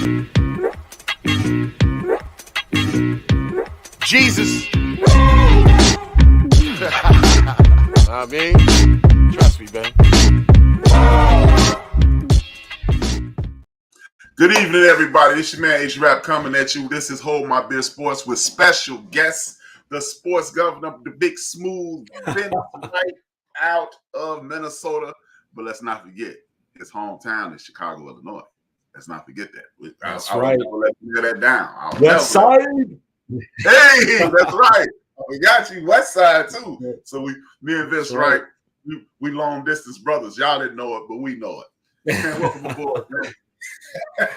Jesus. I mean, trust me, man. Good evening, everybody. It's your man H-Rap coming at you. This is Hold My Beer Sports with special guests, the sports governor, the Big Smooth Vince Wright out of Minnesota. But let's not forget, his hometown is Chicago, Illinois. Let's not forget that. That's I right. Never let you hear that down. West Side. Hey, that's right. We got you West Side too. So me and Vince Wright, we long distance brothers. Y'all didn't know it, but we know it. Man, welcome aboard, man.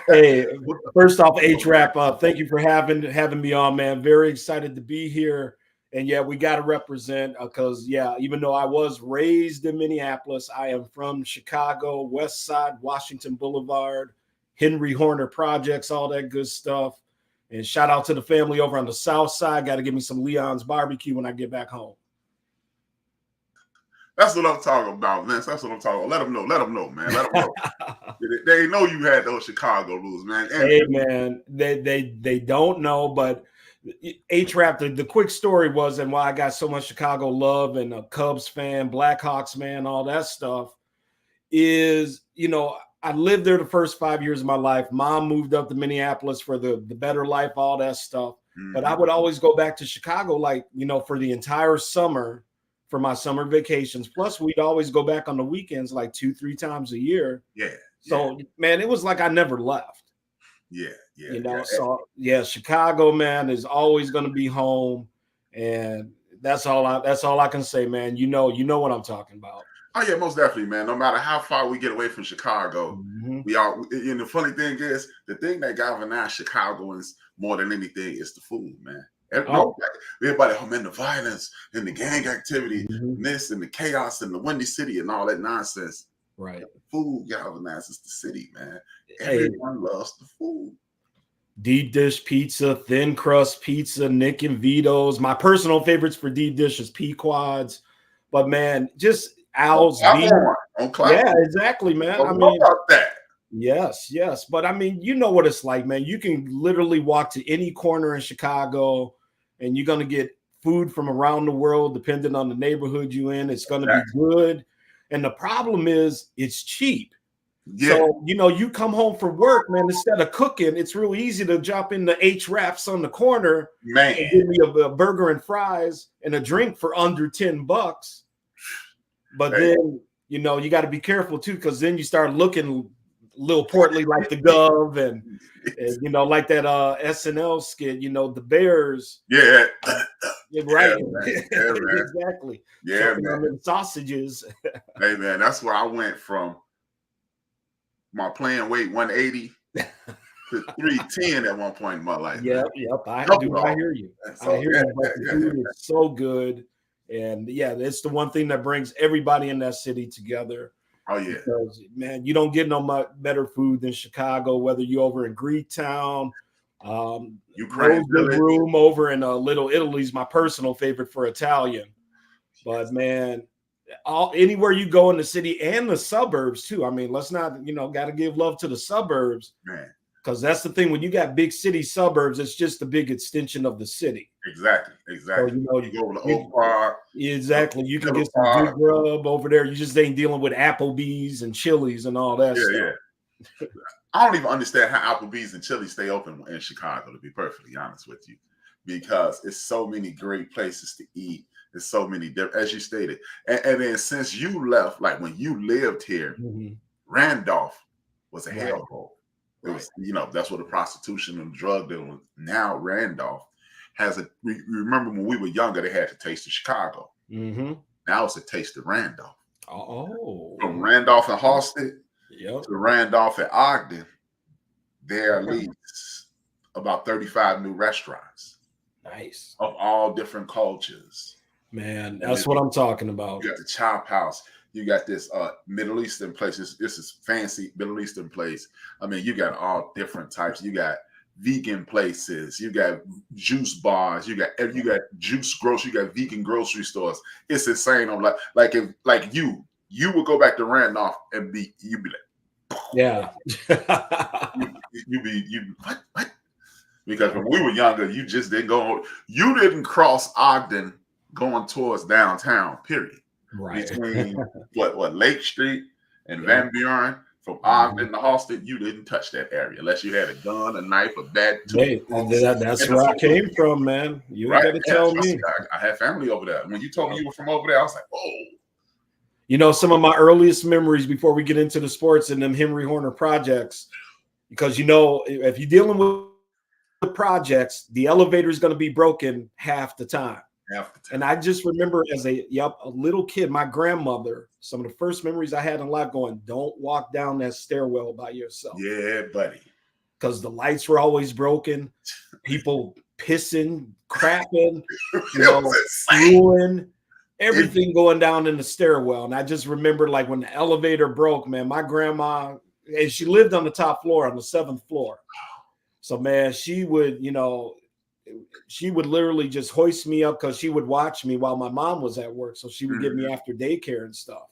Hey, first off, H-Rap, thank you for having me on, man. Very excited to be here. And yeah, we got to represent because, even though I was raised in Minneapolis, I am from Chicago, West Side, Washington Boulevard, Henry Horner Projects, all that good stuff. And shout out to the family over on the South Side. Got to give me some Leon's barbecue when I get back home. That's what I'm talking about, Vince. That's what I'm talking about. Let them know, man. Let them know. They know you had those Chicago rules, man. Hey, man, they don't know, but H-Rap, the quick story was, and why I got so much Chicago love and a Cubs fan, Blackhawks man, all that stuff is, I lived there the first 5 years of my life. Mom moved up to Minneapolis for the better life, all that stuff. Mm-hmm. But I would always go back to Chicago, for the entire summer for my summer vacations. Plus, we'd always go back on the weekends, 2-3 times a year. Yeah. So, man, it was like I never left. Yeah. Chicago, man, is always going to be home, and that's all I can say, man. You know what I'm talking about. Oh yeah, most definitely, man. No matter how far we get away from Chicago, we are. And the funny thing is, the thing that galvanizes Chicagoans more than anything is the food, man. Everybody, man, the violence and the gang activity, and this and the chaos and the Windy City and all that nonsense. Right. The food galvanizes the city, man. Everyone loves the food. Deep dish pizza, thin crust pizza, Nick and Vito's. My personal favorites for deep dish is Pequod's. But man, just Al's beef. Yeah, exactly, man. I mean, about that. Yes. But I mean, you know what it's like, man. You can literally walk to any corner in Chicago and you're going to get food from around the world, depending on the neighborhood you're in. It's going to be good. And the problem is it's cheap. Yeah. So, you come home from work, man, instead of cooking, it's real easy to jump in the H-Raps on the corner, man, and give me a burger and fries and a drink for under $10. But then, you got to be careful too, because then you start looking a little portly like the Gov and like that SNL skit, the Bears. Yeah. Right. Yeah, Exactly. Yeah, man. Sausages. Hey, man, that's where I went from my playing weight 180 to 310 at one point in my life. Yep. I hear you. I hear you. But the food is so good. And it's the one thing that brings everybody in that city together. Oh, yeah. Because, man, you don't get no much better food than Chicago, whether you're over in Greektown, Ukraine room over in Little Italy's my personal favorite for Italian. But, man, anywhere you go in the city and the suburbs, too. I mean, let's not, got to give love to the suburbs. Man. Because that's the thing. When you got big city suburbs, it's just a big extension of the city. Exactly. So, you go over the Oak Park. Exactly. You can get some good grub over there. You just ain't dealing with Applebee's and Chili's and all that stuff. Yeah. I don't even understand how Applebee's and Chili's stay open in Chicago, to be perfectly honest with you, because it's so many great places to eat. There's so many different, as you stated. And then since you left, like when you lived here, Randolph was a hellhole. It was, that's where the prostitution and drug dealing. Now Randolph has remember when we were younger, they had the taste of Chicago. Now it's a taste of Randolph. Oh. From Randolph and Halstead to Randolph and Ogden, there are at least about 35 new restaurants. Nice. Of all different cultures. Man, that's what I'm talking about. You got the Chop House. You got this Middle Eastern place. This is fancy Middle Eastern place. I mean, you got all different types. You got vegan places. You got juice bars. You got juice grocery. You got vegan grocery stores. It's insane. I'm like you would go back to Randolph and you'd be like, Yeah. you what? Because when we were younger, you just didn't go. You didn't cross Ogden going towards downtown. Period. Right. Between what Lake Street and Yeah. Van Buren, from Ogden to Halsted, you didn't touch that area unless you had a gun, a knife, a bat. Hey, that's where I came from, man. You ain't got to tell me. I had family over there. When you told me you were from over there, I was like, oh. You know, some of my earliest memories before we get into the sports and them Henry Horner projects, because, you know, if you're dealing with the projects, the elevator is going to be broken half the time. And I just remember as a little kid, my grandmother, some of the first memories I had in life going, don't walk down that stairwell by yourself. Yeah, buddy. Because the lights were always broken, people pissing, crapping, ruin, everything going down in the stairwell. And I just remember, like, when the elevator broke, man, my grandma, and she lived on the top floor, on the 7th floor. So, man, she would, you know, she would literally just hoist me up because she would watch me while my mom was at work. So she would get me after daycare and stuff.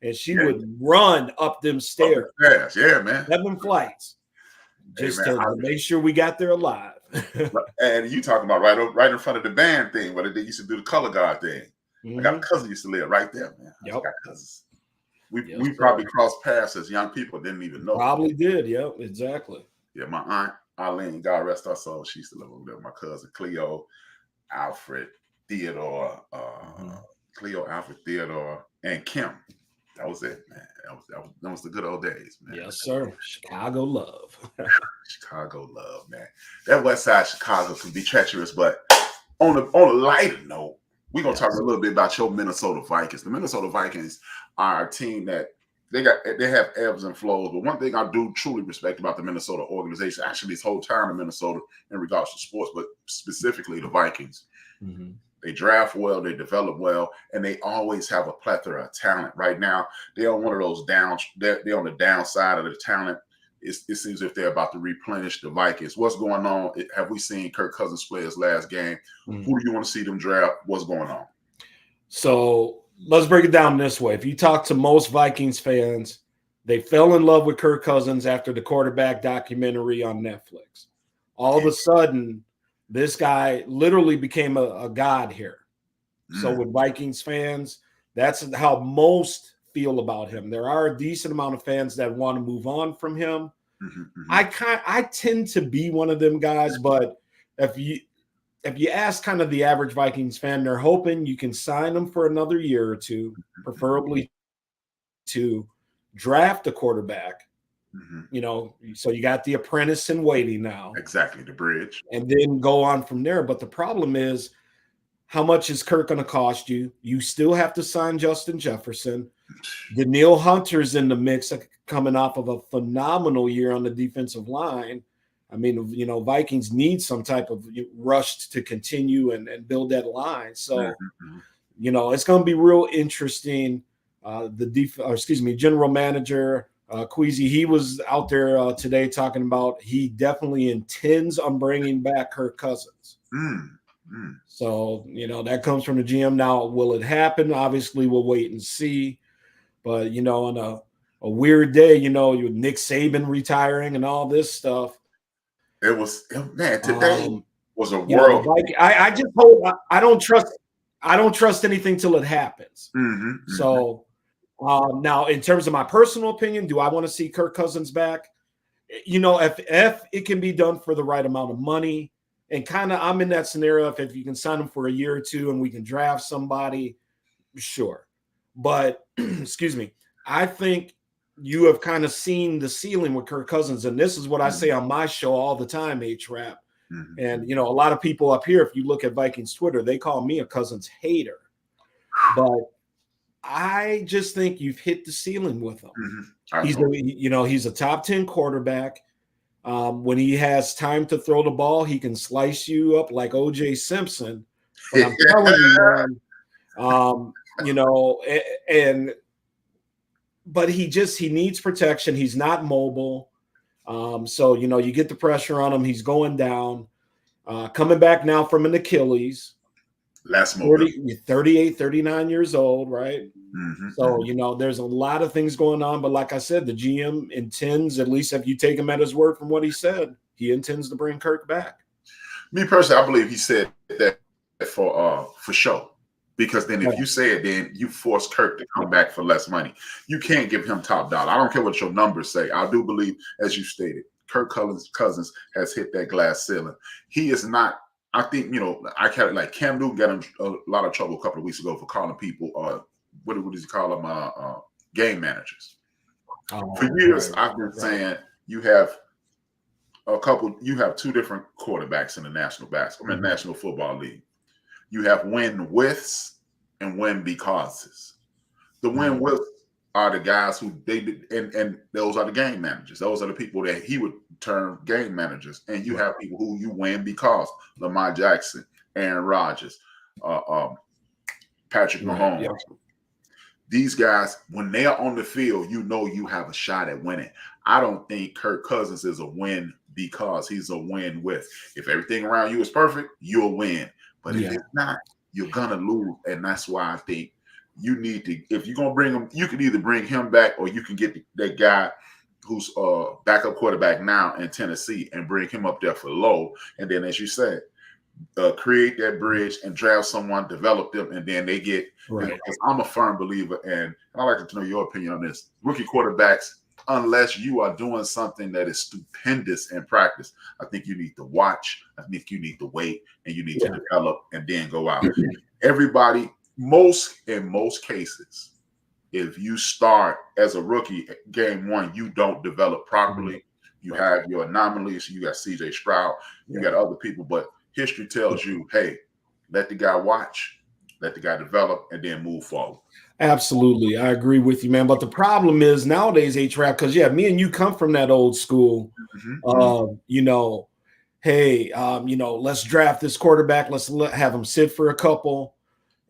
And she would run up them stairs. Yeah, man. 7 flights. Just to make sure we got there alive. And you talking about right in front of the band thing, where they used to do the color guard thing. I got a cousin used to live right there, man. I got cousins. We probably crossed paths as young people, didn't even know. Probably did, yeah, exactly. Yeah, my aunt Eileen, God rest her soul, she used to live over there. My cousin Cleo, Alfred, Theodore, Cleo, Alfred, Theodore, and Kim. That was it, man. That was the good old days, man. Yes, sir. Chicago love. Chicago love, man. That West Side Chicago can be treacherous, but on a lighter note, we're gonna talk a little bit about your Minnesota Vikings. The Minnesota Vikings are a team that they have ebbs and flows, but one thing I do truly respect about the Minnesota organization, actually this whole time in Minnesota in regards to sports, but specifically the Vikings, they draft well, they develop well, and they always have a plethora of talent. Right now, they're on one of those downs. They're on the downside of the talent. It seems as if they're about to replenish the Vikings. What's going on? Have we seen Kirk Cousins play his last game? Who do you want to see them draft? What's going on? So let's break it down this way. If you talk to most Vikings fans, they fell in love with Kirk Cousins after the quarterback documentary on Netflix. All of a sudden, this guy literally became a god here. So with Vikings fans, that's how most feel about him. There are a decent amount of fans that want to move on from him. I tend to be one of them guys, but if you ask kind of the average Vikings fan, they're hoping you can sign them for another year or two, preferably to draft a quarterback. You know, so you got the apprentice in waiting now. Exactly, the bridge. And then go on from there. But the problem is, how much is Kirk going to cost you? You still have to sign Justin Jefferson. Danielle Hunter's in the mix, coming off of a phenomenal year on the defensive line. I mean, you know, Vikings need some type of rush to continue and build that line. So, you know, it's going to be real interesting. General manager Queasy, he was out there today talking about he definitely intends on bringing back Kirk Cousins. So, you know, that comes from the GM. Now, will it happen? Obviously, we'll wait and see. But, you know, on a weird day, you know, with Nick Saban retiring and all this stuff. Today was a world. I just hope I don't trust anything till it happens. So now, in terms of my personal opinion, do I want to see Kirk Cousins back? You know, if it can be done for the right amount of money, and kind of I'm in that scenario, if you can sign him for a year or two and we can draft somebody, sure. But excuse me, I think you have kind of seen the ceiling with Kirk Cousins, and this is what I say on my show all the time, H-Rap. And, you know, a lot of people up here, if you look at Vikings Twitter, they call me a Cousins hater. But I just think you've hit the ceiling with him. He's a top 10 quarterback. When he has time to throw the ball, he can slice you up like O.J. Simpson. But I'm telling you, man, you know, but he needs protection. He's not mobile. So, you know, you get the pressure on him. He's going down, coming back now from an Achilles. Less 38, 39 years old, right? Mm-hmm. So, there's a lot of things going on. But like I said, the GM intends, at least if you take him at his word from what he said, he intends to bring Kirk back. Me personally, I believe he said that for show. Because then if you say it, then you force Kirk to come back for less money. You can't give him top dollar. I don't care what your numbers say. I do believe, as you stated, Kirk Cousins has hit that glass ceiling. He is not. I think I can't like Cam Newton got in a lot of trouble a couple of weeks ago for calling people what does he call them game managers. For years, I've been saying you have two different quarterbacks in the National Football League. You have win withs and win becauses. The win withs are the guys who and those are the game managers. Those are the people that he would term game managers. And you have people who you win because Lamar Jackson, Aaron Rodgers, Patrick Mahomes. Yeah. These guys, when they are on the field, you have a shot at winning. I don't think Kirk Cousins is a win because he's a win with. If everything around you is perfect, you'll win. But if it's not, you're gonna lose. And that's why I think you need to, if you're gonna bring him, you can either bring him back or you can get that guy who's backup quarterback now in Tennessee and bring him up there for low. And then, as you said, create that bridge and draft someone, develop them, and then they get. Because I'm a firm believer, and I'd like to know your opinion on this. Rookie quarterbacks, unless you are doing something that is stupendous in practice, I think you need to watch. I think you need to wait, and you need to develop, and then go out. Everybody, in most cases, if you start as a rookie, game one, you don't develop properly. You have your anomalies. You got C.J. Stroud. You got other people, but history tells you, hey, let the guy watch, let the guy develop, and then move forward. Absolutely. I agree with you, man. But the problem is nowadays, H-Rap, because, me and you come from that old school, hey, let's draft this quarterback. Let's have him sit for a couple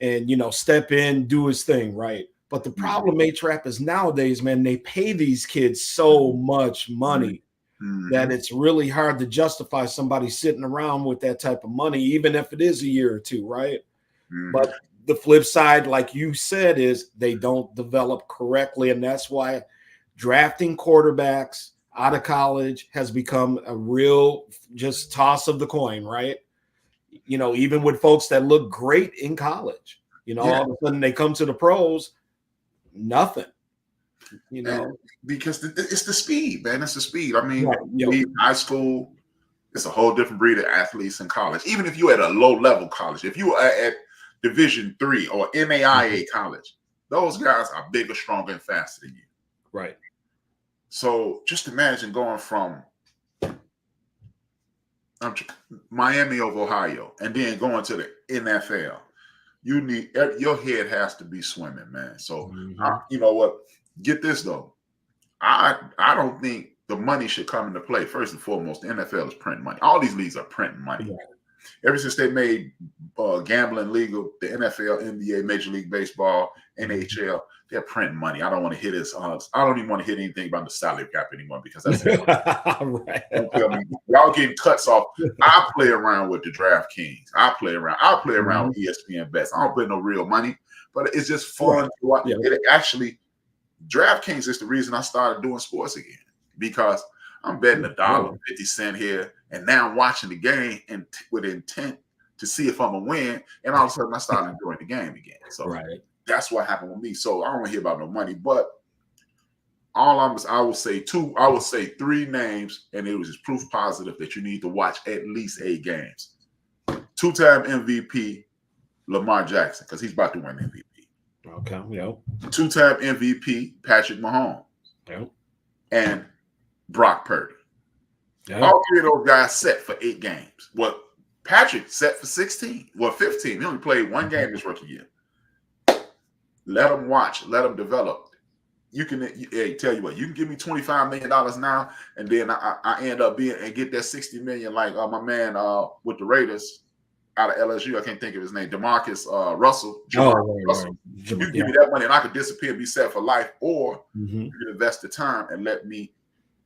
and, step in, do his thing, right? But the problem, H-Rap, is nowadays, man, they pay these kids so much money that it's really hard to justify somebody sitting around with that type of money, even if it is a year or two, right? But the flip side, like you said, is they don't develop correctly. And that's why drafting quarterbacks out of college has become a real just toss of the coin, right? Even with folks that look great in college, all of a sudden they come to the pros, nothing. Because it's the speed, man. It's the speed. I mean, high school, it's a whole different breed of athletes in college. Even if you're at a low-level college, if you are at Division III or NAIA college, those guys are bigger, stronger, and faster than you. Right. So just imagine going from Miami of Ohio and then going to the NFL. Your head has to be swimming, man. So you know what? Get this though. I don't think the money should come into play. First and foremost, the NFL is printing money. All these leagues are printing money. Yeah. Ever since they made gambling legal, the NFL, NBA, Major League Baseball, NHL, they're printing money. I don't want to hear this. I don't even want to hear anything about the salary cap anymore because that's right. Don't tell me y'all getting cuts off. I play around with the DraftKings. I play around with ESPN bets. I don't put no real money, but it's just fun to watch. Yeah. It actually, DraftKings is the reason I started doing sports again because I'm betting $1.50 here, and now I'm watching the game and with intent to see if I'm gonna win. And all of a sudden, I started enjoying the game again. So that's what happened with me. So I don't want to hear about no money, but I will say three names, and it was just proof positive that you need to watch at least 8 games. 2-time MVP Lamar Jackson, because he's about to win MVP. Okay, 2-time MVP Patrick Mahomes. Yep. And Brock Purdy. Yep. All three of those guys set for 8 games. Well, Patrick set for 16. Well, 15. He only played 1 game this rookie year. Let them watch. Let them develop. You can tell you what, you can give me $25 million now, and then I end up get that $60 million like my man with the Raiders out of LSU. I can't think of his name. DeMarcus Russell. Russell. You can give me that money and I could disappear and be set for life, or you can invest the time and let me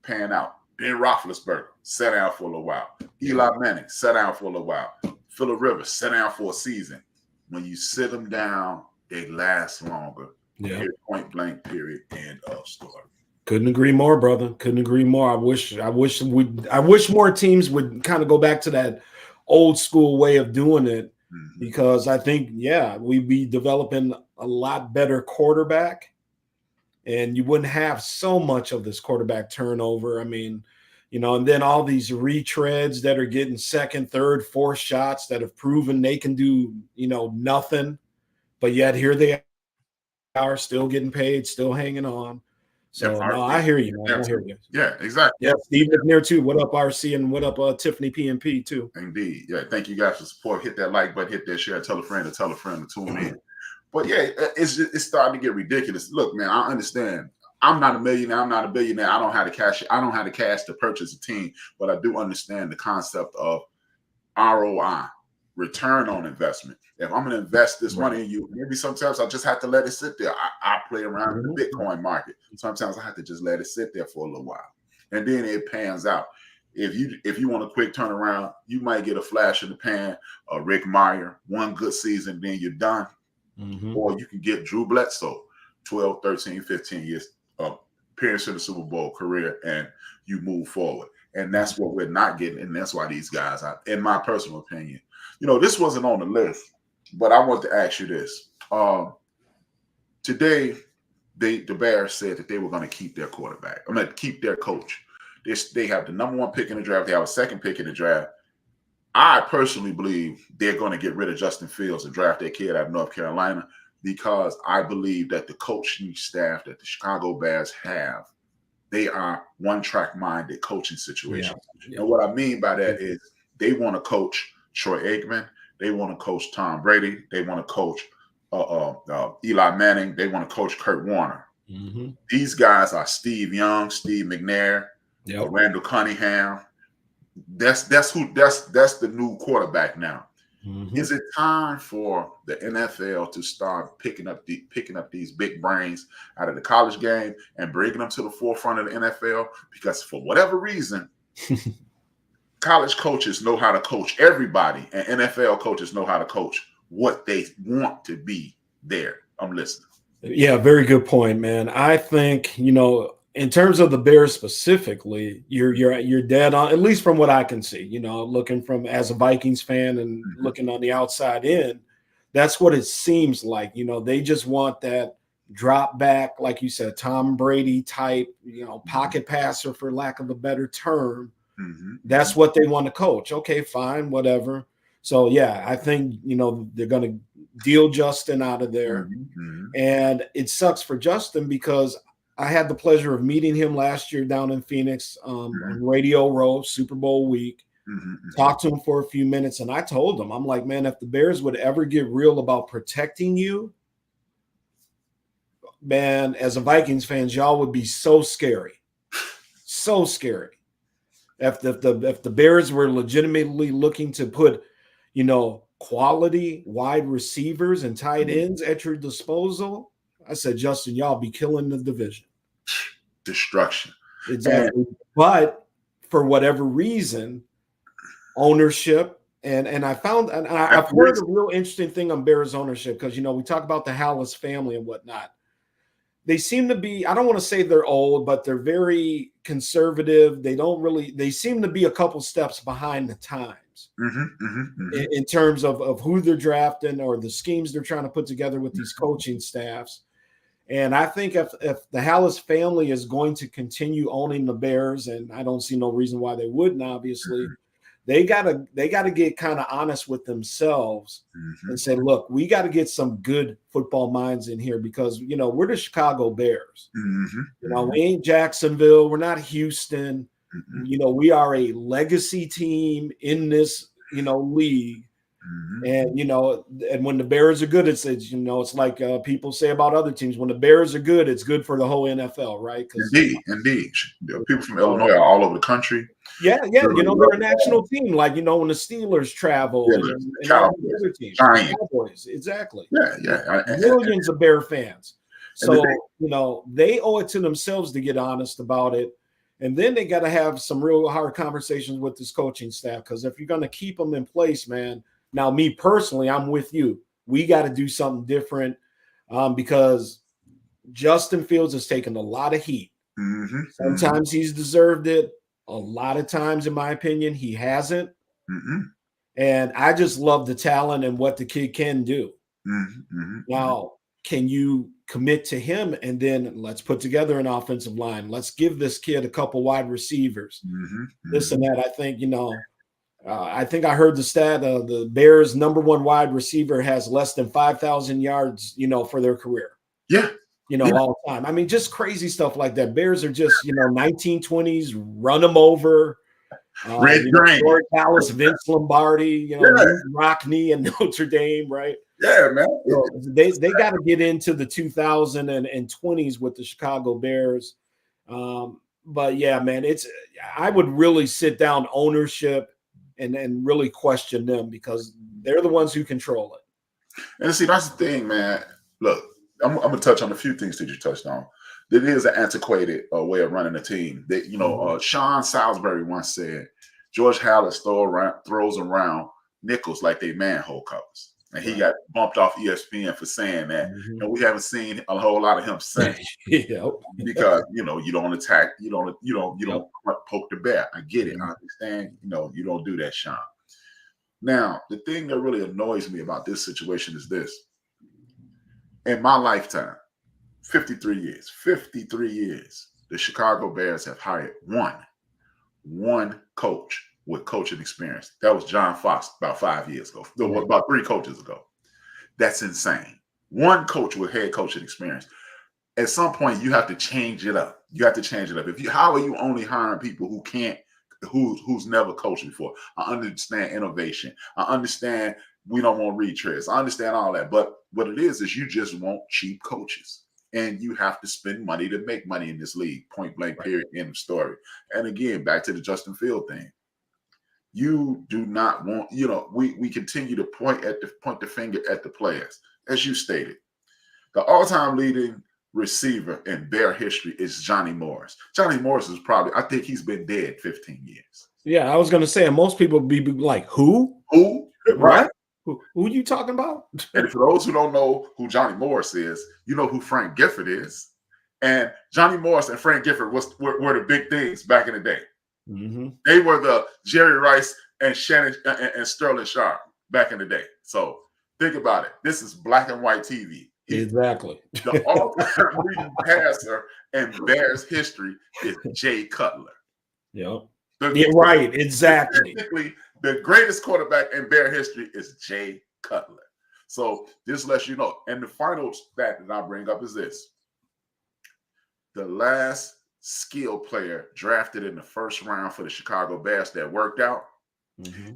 pan out. Ben Roethlisberger, sat down for a little while. Eli Manning, sat down for a little while. Phillip Rivers, sat down for a season. when you sit them down, they last longer. Yeah. Point blank, period, end of story. Couldn't agree more, brother. Couldn't agree more. I wish more teams would kind of go back to that old school way of doing it, because I think, we'd be developing a lot better quarterback, and you wouldn't have so much of this quarterback turnover. I mean, and then all these retreads that are getting second, third, fourth shots that have proven they can do, nothing, but yet here they are still getting paid, still hanging on. So no, I hear you, man. I hear you. Yeah, exactly. Yeah, Steve McNair too. What up, RC, and what up, Tiffany PMP too. Indeed. Yeah, thank you guys for support. Hit that like button, hit that share, tell a friend to tune in. But yeah, it's starting to get ridiculous. Look, man, I understand. I'm not a millionaire. I'm not a billionaire. I don't have the cash. I don't have the cash to purchase a team, but I do understand the concept of ROI, return on investment. If I'm going to invest this money in you, maybe sometimes I just have to let it sit there. I play around in the Bitcoin market. Sometimes I have to just let it sit there for a little while, and then it pans out. If you want a quick turnaround, you might get a flash in the pan, Rick Meyer, one good season, then you're done. Or you can get Drew Bledsoe, 12, 13, 15 years appearance in the Super Bowl career, and you move forward. And that's what we're not getting, and that's why these guys, in my personal opinion, this wasn't on the list, but I want to ask you this. Today, the Bears said that they were going to keep their quarterback. I'm going to keep their coach. They have the number 1 pick in the draft. They have a 2nd pick in the draft. I personally believe they're going to get rid of Justin Fields and draft their kid out of North Carolina, because I believe that the coaching staff that the Chicago Bears have, they are one-track-minded coaching situations. Yeah. And what I mean by that is they want to coach Troy Aikman. They want to coach Tom Brady. They want to coach Eli Manning. They want to coach Kurt Warner. These guys are Steve Young, Steve McNair, Randall Cunningham. That's the new quarterback now. Is it time for the NFL to start picking up these big brains out of the college game and bringing them to the forefront of the NFL? Because for whatever reason, college coaches know how to coach everybody, and NFL coaches know how to coach what they want to be there. I'm listening. Yeah, very good point, man. I think, in terms of the Bears specifically, you're dead on, at least from what I can see, looking from as a Vikings fan and looking on the outside in, that's what it seems like. They just want that drop back, like you said, Tom Brady type, pocket passer, for lack of a better term. That's what they want to coach. Okay, fine, whatever. So yeah, I think, they're going to deal Justin out of there. And it sucks for Justin, because I had the pleasure of meeting him last year down in Phoenix on Radio Row, Super Bowl week. Talked to him for a few minutes, and I told him, I'm like, man, if the Bears would ever get real about protecting you, man, as a Vikings fans, y'all would be so scary. So scary. If the Bears were legitimately looking to put, quality wide receivers and tight ends at your disposal, I said, Justin, y'all be killing the division. Destruction. Exactly. But for whatever reason, ownership, and I've heard a real interesting thing on Bears ownership, because, we talk about the Hallis family and whatnot. They seem to be, I don't want to say they're old, but they're very conservative. They seem to be a couple steps behind the times in terms of who they're drafting or the schemes they're trying to put together with these coaching staffs. And I think if the Hallis family is going to continue owning the Bears, and I don't see no reason why they wouldn't, obviously, they gotta get kind of honest with themselves and say, look, we got to get some good football minds in here, because we're the Chicago Bears. We ain't Jacksonville, we're not Houston. We are a legacy team in this league. And and when the Bears are good, it's like people say about other teams, when the Bears are good, it's good for the whole NFL, right? Indeed. People from Illinois are all over the country. Yeah. They're a national team. Like when the Steelers travel and all the other teams, Cowboys, exactly. Yeah. Millions of Bear fans. So they owe it to themselves to get honest about it. And then they got to have some real hard conversations with this coaching staff, because if you're going to keep them in place, man. Now, me personally, I'm with you. we got to do something different because Justin Fields has taken a lot of heat. Mm-hmm. Sometimes he's deserved it. A lot of times, in my opinion, he hasn't. Mm-hmm. And I just love the talent and what the kid can do. Mm-hmm. Now, can you commit to him and then let's put together an offensive line? Let's give this kid a couple wide receivers. Mm-hmm. This and that. I think, I think I heard the stat the Bears' number one wide receiver has less than 5,000 yards, for their career. Yeah. All the time. I mean, just crazy stuff like that. Bears are just, 1920s, run them over. Red Drain. George Dallas, Vince Lombardi, Rockney and Notre Dame, right? Yeah, man. So they got to get into the 2020s with the Chicago Bears. But yeah, man, I would really sit down ownership and really question them because they're the ones who control it. And see, that's the thing, man. Look, I'm going to touch on a few things that you touched on. It is an antiquated way of running a team. That Sean Salisbury once said, George Halas throws around nickels like they manhole covers. And he got bumped off ESPN for saying that. Mm-hmm. And we haven't seen a whole lot of him since. Because you don't attack, you don't poke the bear. I get it. I understand. You don't do that, Sean. Now, the thing that really annoys me about this situation is this. In my lifetime, 53 years, the Chicago Bears have hired one coach with coaching experience. That was John Fox about 5 years ago. About 3 coaches ago. That's insane. One coach with head coaching experience. At some point, you have to change it up. How are you only hiring people who's never coached before? I understand innovation. I understand we don't want retreads. I understand all that. But what it is you just want cheap coaches. And you have to spend money to make money in this league. Point blank, period, end of story. And again, back to the Justin Field thing. You do not want, we continue to point the finger at the players. As you stated, the all-time leading receiver in Bear history is Johnny Morris. Johnny Morris is I think he's been dead 15 years. Yeah, I was going to say, and most people be like, who? Who? Right. Who are you talking about? And for those who don't know who Johnny Morris is, you know who Frank Gifford is. And Johnny Morris and Frank Gifford were the big things back in the day. Mm-hmm. They were the Jerry Rice and Shannon and Sterling Sharp back in the day. So think about it. This is black and white TV. Exactly. The all-time leading passer in Bears history is Jay Cutler. Yep. Right. Exactly. The greatest quarterback in Bear history is Jay Cutler. So this lets you know. And the final stat that I bring up is this. The last skill player drafted in the first round for the Chicago Bears that worked out,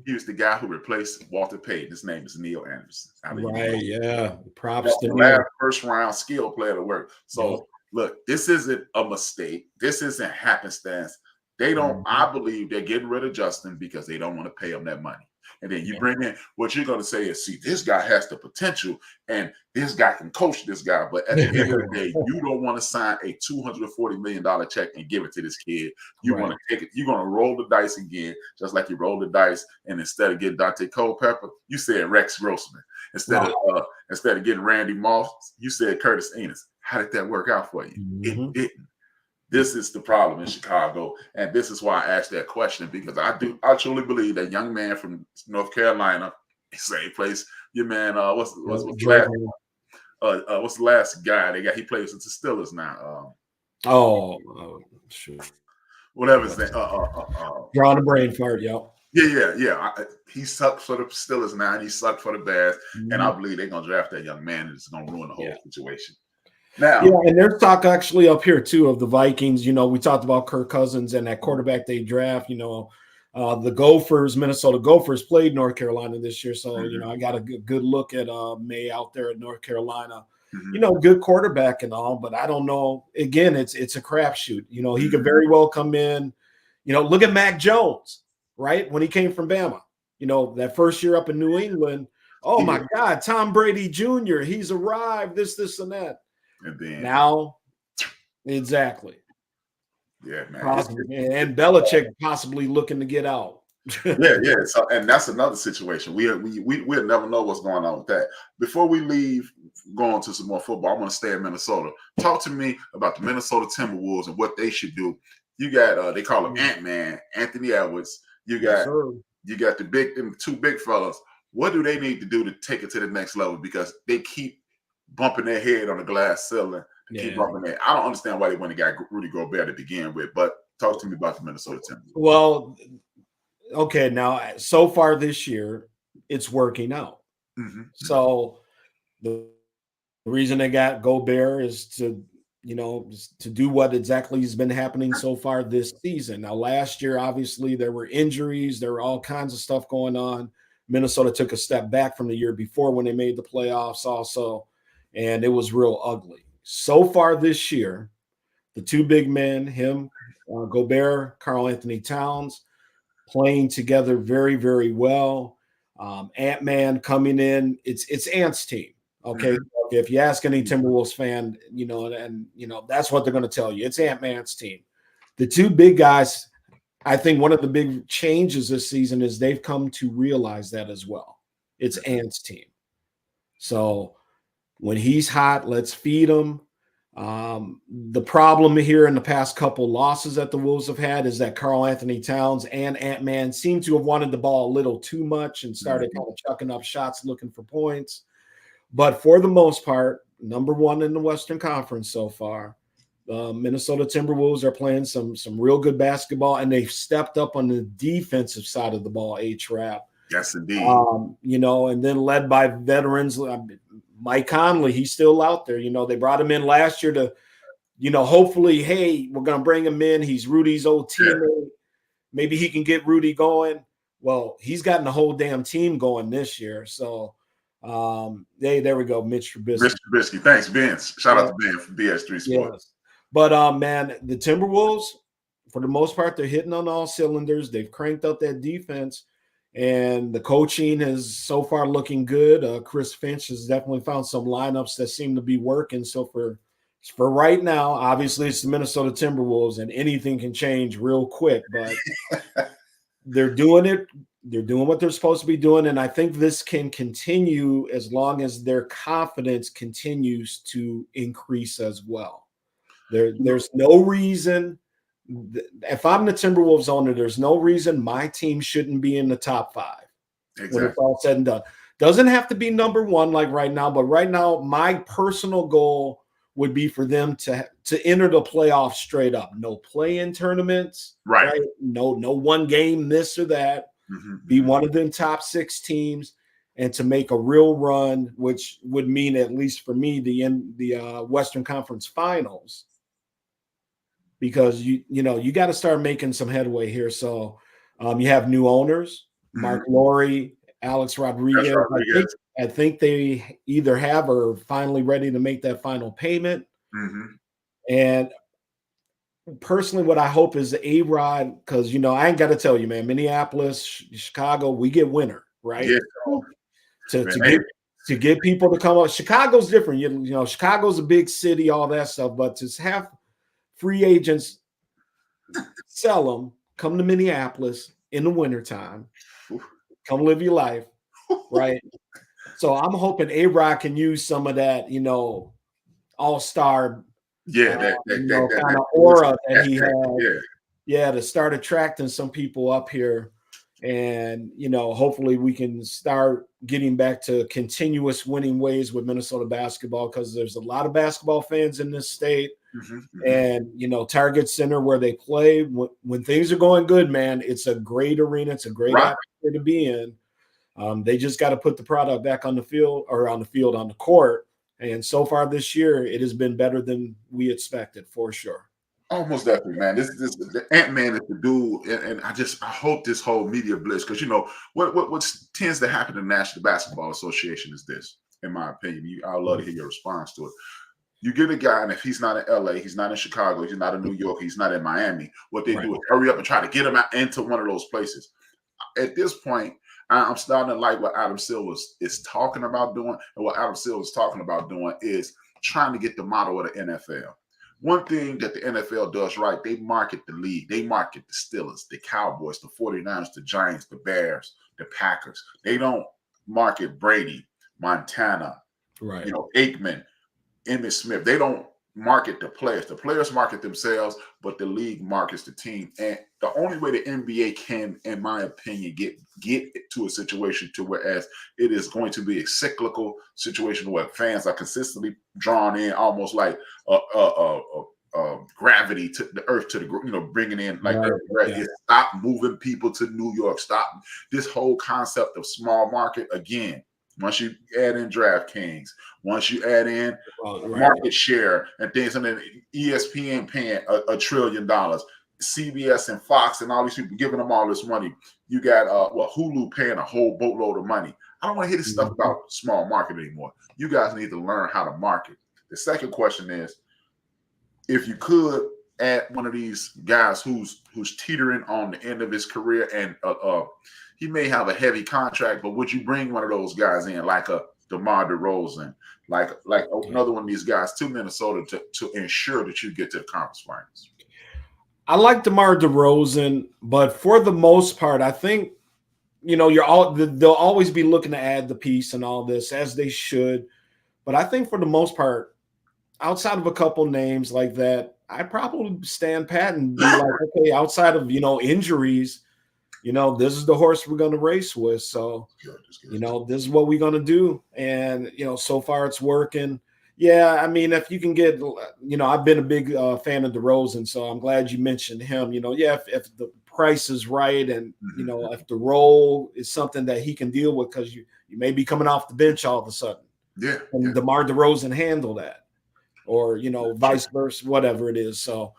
he was the guy who replaced Walter Payton. His name is Neil Anderson. Right, yeah. Props to the Neil. last first round skill player to work. So look, this isn't a mistake. This isn't happenstance. They don't, I believe they're getting rid of Justin because they don't want to pay him that money. And then you bring in what you're going to say is, see, this guy has the potential and this guy can coach this guy. But at the end of the day, you don't want to sign a $240 million check and give it to this kid. You want to take it. You're going to roll the dice again, just like you rolled the dice. And instead of getting Dante Culpepper, you said Rex Grossman. Instead of getting Randy Moss, you said Curtis Enos. How did that work out for you? It didn't. This is the problem in Chicago, and this is why I asked that question, because I truly believe that young man from North Carolina, same place. Your man, what's the last guy they got? He plays with the Steelers now. Sure. Whatever his name. Drawing a brain fart, yo. Yeah. He sucked for the Steelers now, and he sucked for the Bears, and I believe they're gonna draft that young man, and it's gonna ruin the whole situation. Now, and there's talk actually up here too of the Vikings. We talked about Kirk Cousins and that quarterback they draft. The Gophers, Minnesota Gophers, played North Carolina this year, so I got a good look at May out there at North Carolina. Good quarterback and all, but I don't know. Again, it's a crapshoot. He could very well come in. Look at Mac Jones, right? When he came from Bama, that first year up in New England. Oh my God, Tom Brady Jr. He's arrived. This, and that. And then now, exactly. Yeah, man. And Belichick possibly looking to get out. Yeah. So, and that's another situation. We'll never know what's going on with that. Before we leave, going to some more football, I want to stay in Minnesota. Talk to me about the Minnesota Timberwolves and what they should do. You got they call him Ant-Man, Anthony Edwards. You got the two big fellas. What do they need to do to take it to the next level? Because they keep bumping their head on the glass ceiling. Keep bumping their. I don't understand why they went and got Rudy Gobert to begin with. But talk to me about the Minnesota Timberwolves. Well, okay, now so far this year, it's working out. Mm-hmm. So the reason they got Gobert is to do what exactly has been happening so far this season. Now, last year, obviously, there were injuries, there were all kinds of stuff going on. Minnesota took a step back from the year before when they made the playoffs also, and it was real ugly. So far this year, the two big men, Gobert, Karl Anthony Towns, playing together very, very well. Ant-Man coming in, it's Ant's team. Okay. Mm-hmm. If you ask any Timberwolves fan, that's what they're going to tell you. It's Ant-Man's team. The two big guys, I think one of the big changes this season is they've come to realize that as well. It's Ant's team. So when he's hot, let's feed him. The problem here in the past couple losses that the Wolves have had is that Karl Anthony Towns and Ant-Man seem to have wanted the ball a little too much and started kind of chucking up shots looking for points. But for the most part, number one in the Western Conference so far, the Minnesota Timberwolves are playing some real good basketball, and they've stepped up on the defensive side of the ball, A-Trap. Yes, indeed. And then led by veterans, Mike Conley, he's still out there. They brought him in last year to, hopefully, hey, we're going to bring him in. He's Rudy's old teammate. Yeah. Maybe he can get Rudy going. Well, he's gotten the whole damn team going this year. So, there we go, Mitch Trubisky. Thanks, Vince. Shout out to Ben from BS3 Sports. Yes. But, man, the Timberwolves, for the most part, they're hitting on all cylinders. They've cranked up that defense. And the coaching is so far looking good. Chris Finch has definitely found some lineups that seem to be working. So for right now, obviously it's the Minnesota Timberwolves, and anything can change real quick. But they're doing it. They're doing what they're supposed to be doing, and I think this can continue as long as their confidence continues to increase as well. There's no reason. If I'm the Timberwolves owner, there's no reason my team shouldn't be in the top 5 when it's all said and done. Doesn't have to be number 1 like right now, but right now my personal goal would be for them to enter the playoffs straight up. No play-in tournaments, right? No one game, this or that. Mm-hmm. Be one of them top 6 teams, and to make a real run, which would mean, at least for me, the Western Conference Finals. Because you got to start making some headway here. So you have new owners, Mark Lowry, Alex Rodriguez. I think they either have or are finally ready to make that final payment. Mm-hmm. And personally, what I hope is the A-Rod, because I ain't got to tell you, man, Minneapolis, Chicago, we get winter, right? Yeah. To get people to come up. Chicago's different. Chicago's a big city, all that stuff, but to have free agents sell them, come to Minneapolis in the wintertime, come live your life, right? So I'm hoping A-Rod can use some of that, all-star kind of aura that he had, to start attracting some people up here. And, hopefully we can start getting back to continuous winning ways with Minnesota basketball, because there's a lot of basketball fans in this state. Mm-hmm. And, Target Center, where they play, when things are going good, man, it's a great arena. It's a great atmosphere to be in. They just got to put the product back on the field, on the court. And so far this year, it has been better than we expected, for sure. Almost definitely, man. This the Ant-Man is the dude, and I hope this whole media blitz, because what tends to happen in the National Basketball Association is this, in my opinion. I'd love to hear your response to it. You get a guy, and if he's not in LA, he's not in Chicago, he's not in New York, he's not in Miami, what they do is hurry up and try to get him out into one of those places. At this point, I'm starting to like what Adam Silver is talking about doing, and what Adam Silver is talking about doing is trying to get the model of the NFL. One thing that the NFL does right, they market the league. They market the Steelers, the Cowboys, the 49ers, the Giants, the Bears, the Packers. They don't market Brady, Montana, Right. Aikman, Emmitt Smith. They don't market the players. The players market themselves, but the league markets the team. And the only way the NBA can, in my opinion, get to a situation to whereas it is going to be a cyclical situation where fans are consistently drawn in, almost like gravity to the earth to the bringing in like right. Stop moving people to New York. Stop this whole concept of small market again. Once you add in DraftKings, once you add in market share and things, and then ESPN paying $1 trillion, CBS and Fox and all these people giving them all this money. You got Hulu paying a whole boatload of money. I don't want to hear this stuff about small market anymore. You guys need to learn how to market. The second question is, if you could add one of these guys who's teetering on the end of his career and he may have a heavy contract, but would you bring one of those guys in, like a DeMar DeRozan, like another one of these guys to Minnesota to ensure that you get to the conference finals? I like DeMar DeRozan, but for the most part, I think they'll always be looking to add the piece and all this, as they should. But I think for the most part, outside of a couple names like that, I'd probably stand pat and be like, okay, outside of injuries, this is the horse we're going to race with. So, this is what we're going to do. And, so far it's working. Yeah, I mean, if you can get, I've been a big fan of DeRozan, so I'm glad you mentioned him. If the price is right and, if the role is something that he can deal with, because you may be coming off the bench all of a sudden. Yeah. And DeMar DeRozan handle that, or, vice versa, whatever it is. So,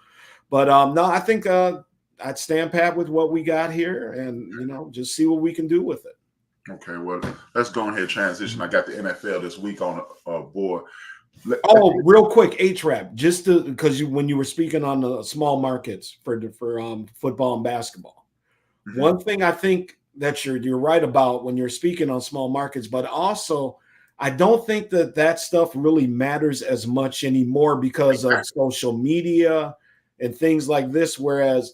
but no, I think I'd stand pat with what we got here and, just see what we can do with it. Okay, well, let's go ahead and transition. I got the NFL this week on board. Real quick, HRAP, just because when you were speaking on the small markets for football and basketball, one thing I think that you're right about when you're speaking on small markets, but also I don't think that stuff really matters as much anymore because of social media and things like this. Whereas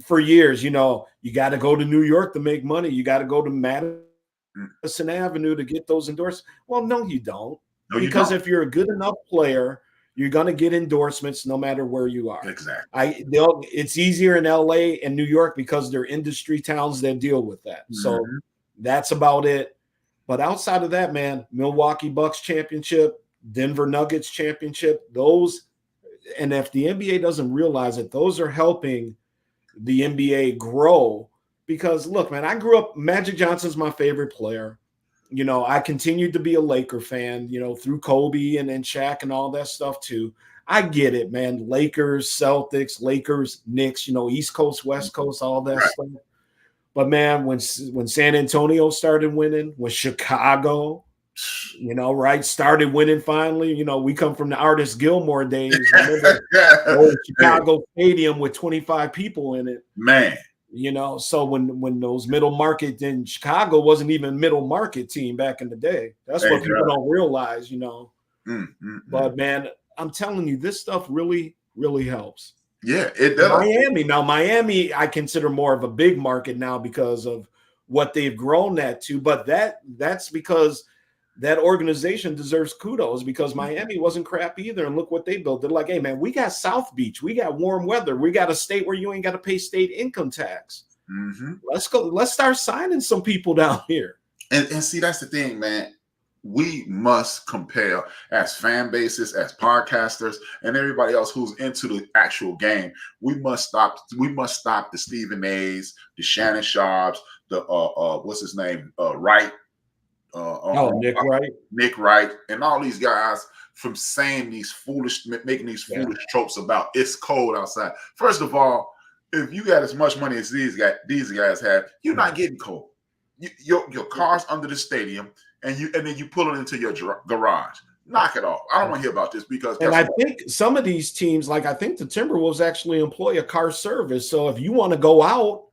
for years, you got to go to New York to make money. You got to go to Madison Avenue to get those endorsements. Well, no, you don't. Because if you're a good enough player, you're going to get endorsements no matter where you are. Exactly. It's easier in LA and New York because they're industry towns that deal with that. So that's about it. But outside of that, man, Milwaukee Bucks championship, Denver Nuggets championship, those, and if the NBA doesn't realize it, those are helping the NBA grow. Because look, man, I grew up, Magic Johnson's my favorite player. I continued to be a Laker fan, through Kobe and Shaq and all that stuff too. I get it, man. Lakers, Celtics, Lakers, Knicks, East Coast, West Coast, all that stuff. But man, when San Antonio started winning, when Chicago, started winning finally, we come from the Artist Gilmore days. Remember Chicago Stadium with 25 people in it. Man. So when those middle market in Chicago wasn't even middle market team back in the day. That's what people don't realize, But man, I'm telling you, this stuff really, really helps. Yeah, it does. Miami, I consider more of a big market now because of what they've grown that to. But that's because that organization deserves kudos, because Miami wasn't crap either. And look what they built. They're like, hey, man, we got South Beach. We got warm weather. We got a state where you ain't got to pay state income tax. Let's go. Let's start signing some people down here. And see, that's the thing, man. We must compare as fan bases, as podcasters, and everybody else who's into the actual game. We must stop the Stephen A's, the Shannon Sharps, the what's his name, Wright. Nick Wright, and all these guys from saying making these foolish tropes about it's cold outside. First of all, if you got as much money as these guys have, you're not getting cold. Your car's under the stadium, and then you pull it into your garage. Knock it off. I don't want to hear about this because. And I think some of these teams, like I think the Timberwolves, actually employ a car service. So if you want to go out,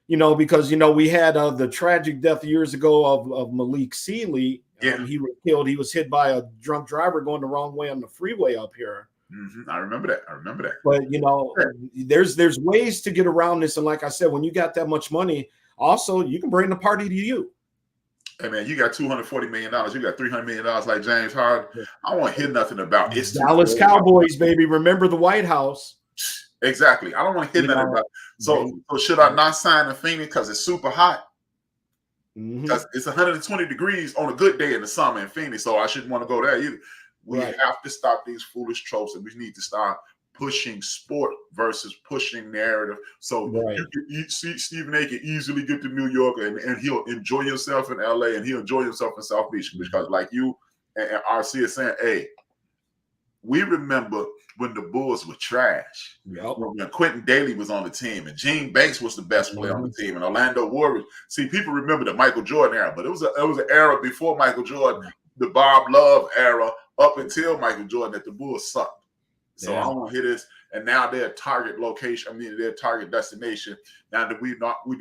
because we had the tragic death years ago of Malik Sealy. He was killed. He was hit by a drunk driver going the wrong way on the freeway up here. I remember that. But you know, there's ways to get around this. And like I said, when you got that much money, also you can bring the party to you. Hey man, you got $240 million. You got $300 million like James Harden. I won't hear nothing about it's Dallas Cowboys, baby. Remember the White House. Exactly. I don't want to hear nothing about it. So should I not sign in Phoenix because it's super hot? Because it's 120 degrees on a good day in the summer in Phoenix, so I shouldn't want to go there either. We have to stop these foolish tropes, and we need to start pushing sport versus pushing narrative. So you see, Stephen A can easily get to New York and he'll enjoy himself in LA and he'll enjoy himself in South Beach because, like you and RC is saying, hey, we remember when the Bulls were trash. When Quentin Daly was on the team and Gene Banks was the best player on the team and Orlando Warriors. See, people remember the Michael Jordan era, but it was an era before Michael Jordan, the Bob Love era, up until Michael Jordan that the Bulls sucked. So I don't want to hear this. And now they're target location. I mean, their target destination. Now that we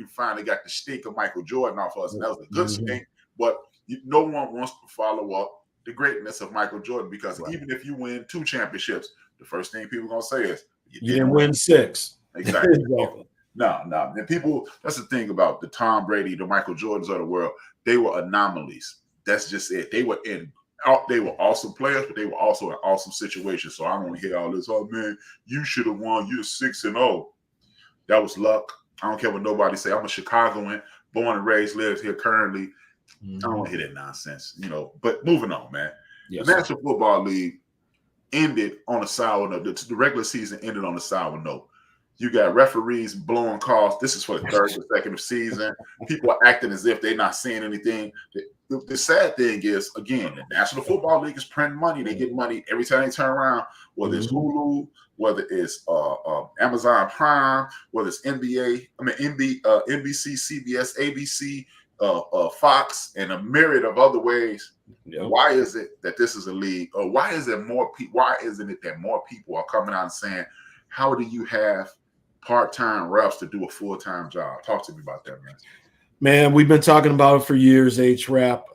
finally got the stink of Michael Jordan off us, and that was a good stink. But no one wants to follow up the greatness of Michael Jordan because even if you win 2 championships, the first thing people are gonna say is you didn't win 6. Exactly. No. And people, that's the thing about the Tom Brady, the Michael Jordans of the world. They were anomalies. That's just it. They were awesome players, but they were also in awesome situations. So I don't want to hear all this. Oh man, you should have won. You're 6-0. That was luck. I don't care what nobody say. I'm a Chicagoan, born and raised, lives here currently. I don't want to hear that nonsense, But moving on, man. The National Football League ended on a sour note. The regular season ended on a sour note. You got referees blowing calls. This is for the 3rd consecutive season. People are acting as if they're not seeing anything. The sad thing is, again, the National Football League is printing money. They get money every time they turn around, whether it's Hulu, whether it's Amazon Prime, whether it's NBC, CBS, ABC, Fox, and a myriad of other ways. Why is it that this is a league, or why isn't it that more people are coming out and saying, how do you have part-time refs to do a full-time job? Talk to me about that, man. Man, we've been talking about it for years, H-Rap.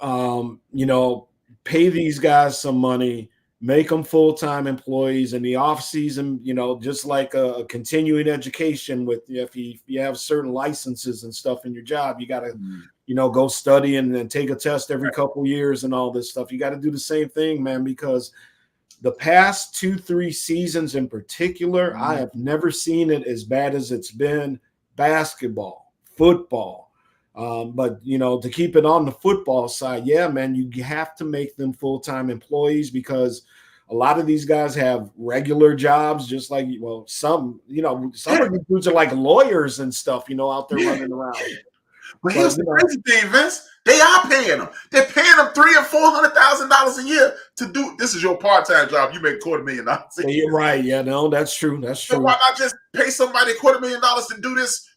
Pay these guys some money, make them full-time employees in the off-season, just like a continuing education with if you have certain licenses and stuff in your job, you got to, go study and then take a test every couple years and all this stuff. You got to do the same thing, man, because the past 2-3 seasons in particular, I have never seen it as bad as it's been. Basketball, football. But, to keep it on the football side, man, you have to make them full-time employees because a lot of these guys have regular jobs, just like, some of these dudes are like lawyers and stuff, out there running around. But here's the crazy thing, Vince. They are paying them. They're paying them $300,000 or $400,000 a year to do. This is your part-time job. You make $250,000. Yeah, you're right. Yeah, no, that's true. That's true. So why not just pay somebody $250,000 to do this?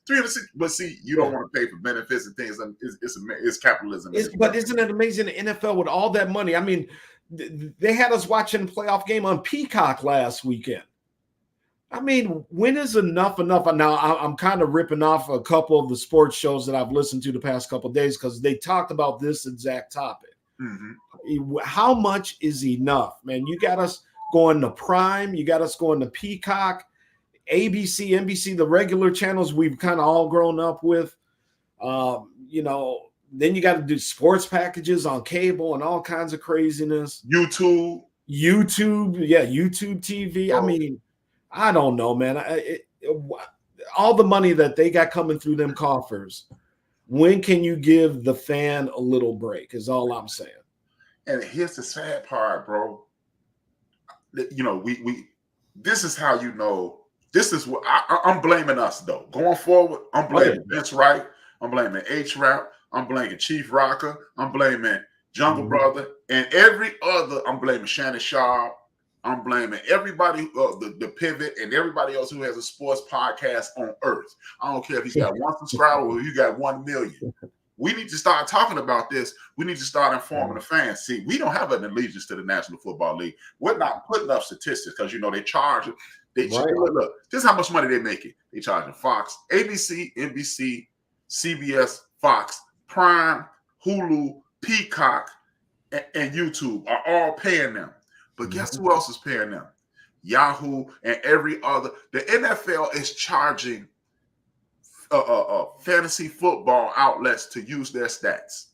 But see, you don't want to pay for benefits and things. And it's capitalism. But isn't it amazing? The NFL with all that money. I mean, they had us watching a playoff game on Peacock last weekend. I mean, when is enough? Now, I'm kind of ripping off a couple of the sports shows that I've listened to the past couple of days because they talked about this exact topic. How much is enough, man? You got us going to Prime. You got us going to Peacock, ABC, NBC, the regular channels we've kind of all grown up with. Then you got to do sports packages on cable and all kinds of craziness. YouTube, YouTube TV. I mean, I don't know, man. All the money that they got coming through them coffers, when can you give the fan a little break is all I'm saying. And here's the sad part, bro. This is how this is what I'm blaming us, though. Going forward, I'm blaming Vince Wright. I'm blaming H-Rap. I'm blaming Chief Rocker. I'm blaming Jungle Brother. And every other, I'm blaming Shannon Sharp. I'm blaming everybody, the Pivot, and everybody else who has a sports podcast on Earth. I don't care if you got 1 subscriber or you got 1 million. We need to start talking about this. We need to start informing the fans. See, we don't have an allegiance to the National Football League. We're not putting up statistics because, they charge it. Look, this is how much money they're making. They're charging Fox, ABC, NBC, CBS, Fox, Prime, Hulu, Peacock, and YouTube are all paying them. But guess who else is paying them? Yahoo, and every other. The NFL is charging fantasy football outlets to use their stats.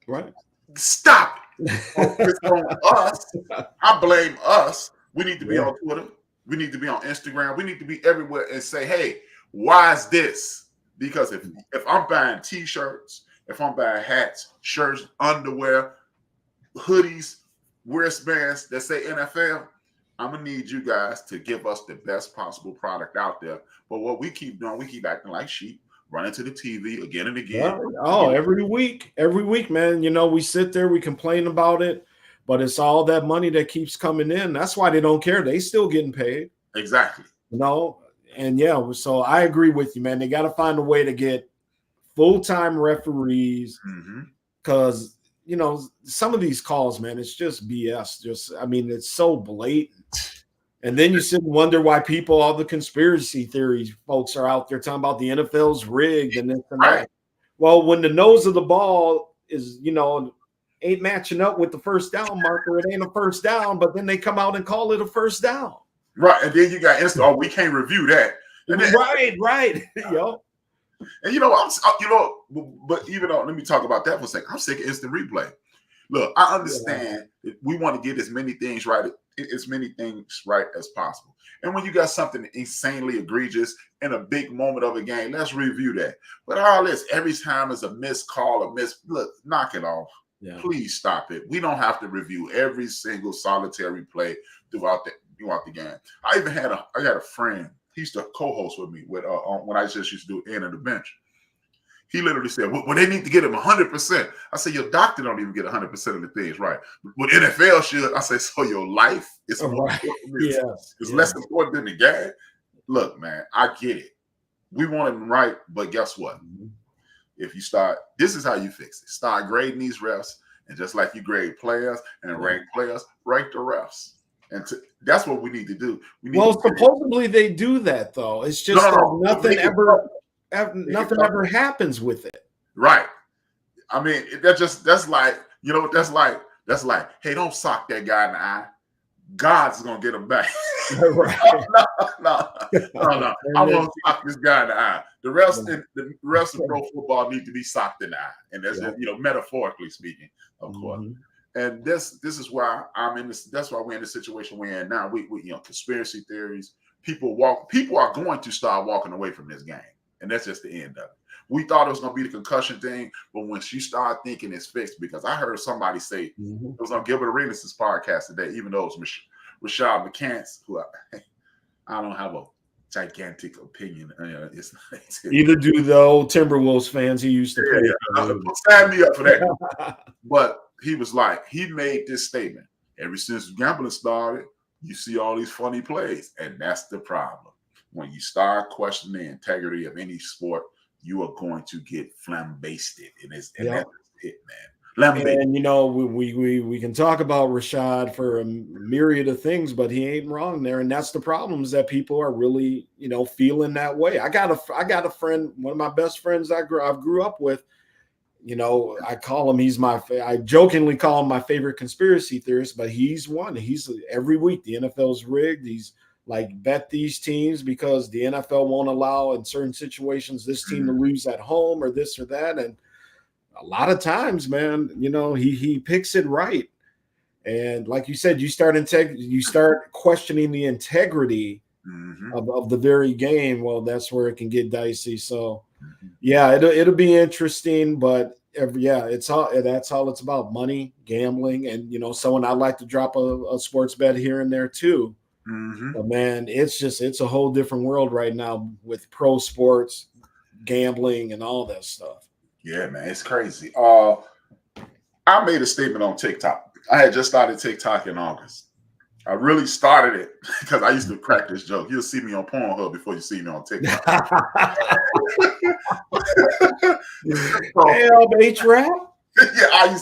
Right. Stop it. It's on us. I blame us. We need to be on Twitter. We need to be on Instagram. We need to be everywhere and say, hey, why is this? Because if I'm buying T-shirts, if I'm buying hats, shirts, underwear, hoodies, wristbands that say NFL, I'm going to need you guys to give us the best possible product out there. But what we keep doing, we keep acting like sheep, running to the TV again and again. Oh, every week, man. You know, we sit there, we complain about it, but it's all that money that keeps coming in. That's why they don't care. They still getting paid. Exactly. You know, and so I agree with you, man. They got to find a way to get full-time referees because, you know, some of these calls, man, it's just BS. I mean, it's so blatant. And then you sit and wonder why all the conspiracy theories folks are out there talking about the NFL's rigged and this and that. Well, when the nose of the ball is, you know, ain't matching up with the first down marker, it ain't a first down, but then they come out and call it a first down. Right. And then you got we can't review that. And then, right. Yo. And but even though, let me talk about that for a second. I'm sick of instant replay. Look, I understand that we want to get as many things right as possible. And when you got something insanely egregious in a big moment of a game, let's review that. But all this, every time is a missed call, look, knock it off. Yeah. Please stop it. We don't have to review every single solitary play throughout the game. I got a friend. He used to co-host with me when I just used to do in the bench. He literally said, well, they need to get him 100%. I said, your doctor don't even get 100% of the things right. But NFL should. I say, so your life is less important than the game? Look, man, I get it. We want him right, but guess what? If you this is how you fix it. Start grading these refs, and just like you grade players and rank players, rank the refs. And that's what we need to do. Supposedly they do that, though. It's just nothing ever happens with it. Right. I mean, that's like, you know, that's like, hey, don't sock that guy in the eye. God's gonna get him back. Right. No. I'm gonna sock this guy in the eye. The refs of pro football need to be socked in the eye, and that's you know, metaphorically speaking, of course. And this is why I'm in this. That's why we're in the situation we're in now. We you know, conspiracy theories. People are going to start walking away from this game. And that's just the end of it. We thought it was going to be the concussion thing, but when she started thinking it's fixed, because I heard somebody say, it was on Gilbert Arenas' podcast today, even though it was Rashad McCants, who I don't have a gigantic opinion. Either do the old Timberwolves fans he used to play. Sign me up for that. But he was like, he made this statement. Ever since gambling started, you see all these funny plays, and that's the problem. When you start questioning the integrity of any sport, you are going to get flambasted. And that's it, man. And, you know, we can talk about Rashad for a myriad of things, but he ain't wrong there. And that's the problem, is that people are really, you know, feeling that way. I got a friend, one of my best friends I grew up with. You know, I jokingly call him my favorite conspiracy theorist, but he's one. He's every week the NFL's rigged. He's like, bet these teams because the NFL won't allow in certain situations this team to lose at home or this or that. And a lot of times, man, you know, he picks it right. And like you said, you start questioning the integrity of the very game. Well, that's where it can get dicey. So yeah, it'll be interesting, but that's all it's about: money, gambling, and, you know, someone I'd like to drop a sports bet here and there too. But man, it's a whole different world right now with pro sports, gambling, and all that stuff. Yeah, man, it's crazy. I made a statement on TikTok. I had just started TikTok in August. I really started it because I used to crack this joke. You'll see me on Pornhub before you see me on TikTok. Hell, H-Rap? Yeah, I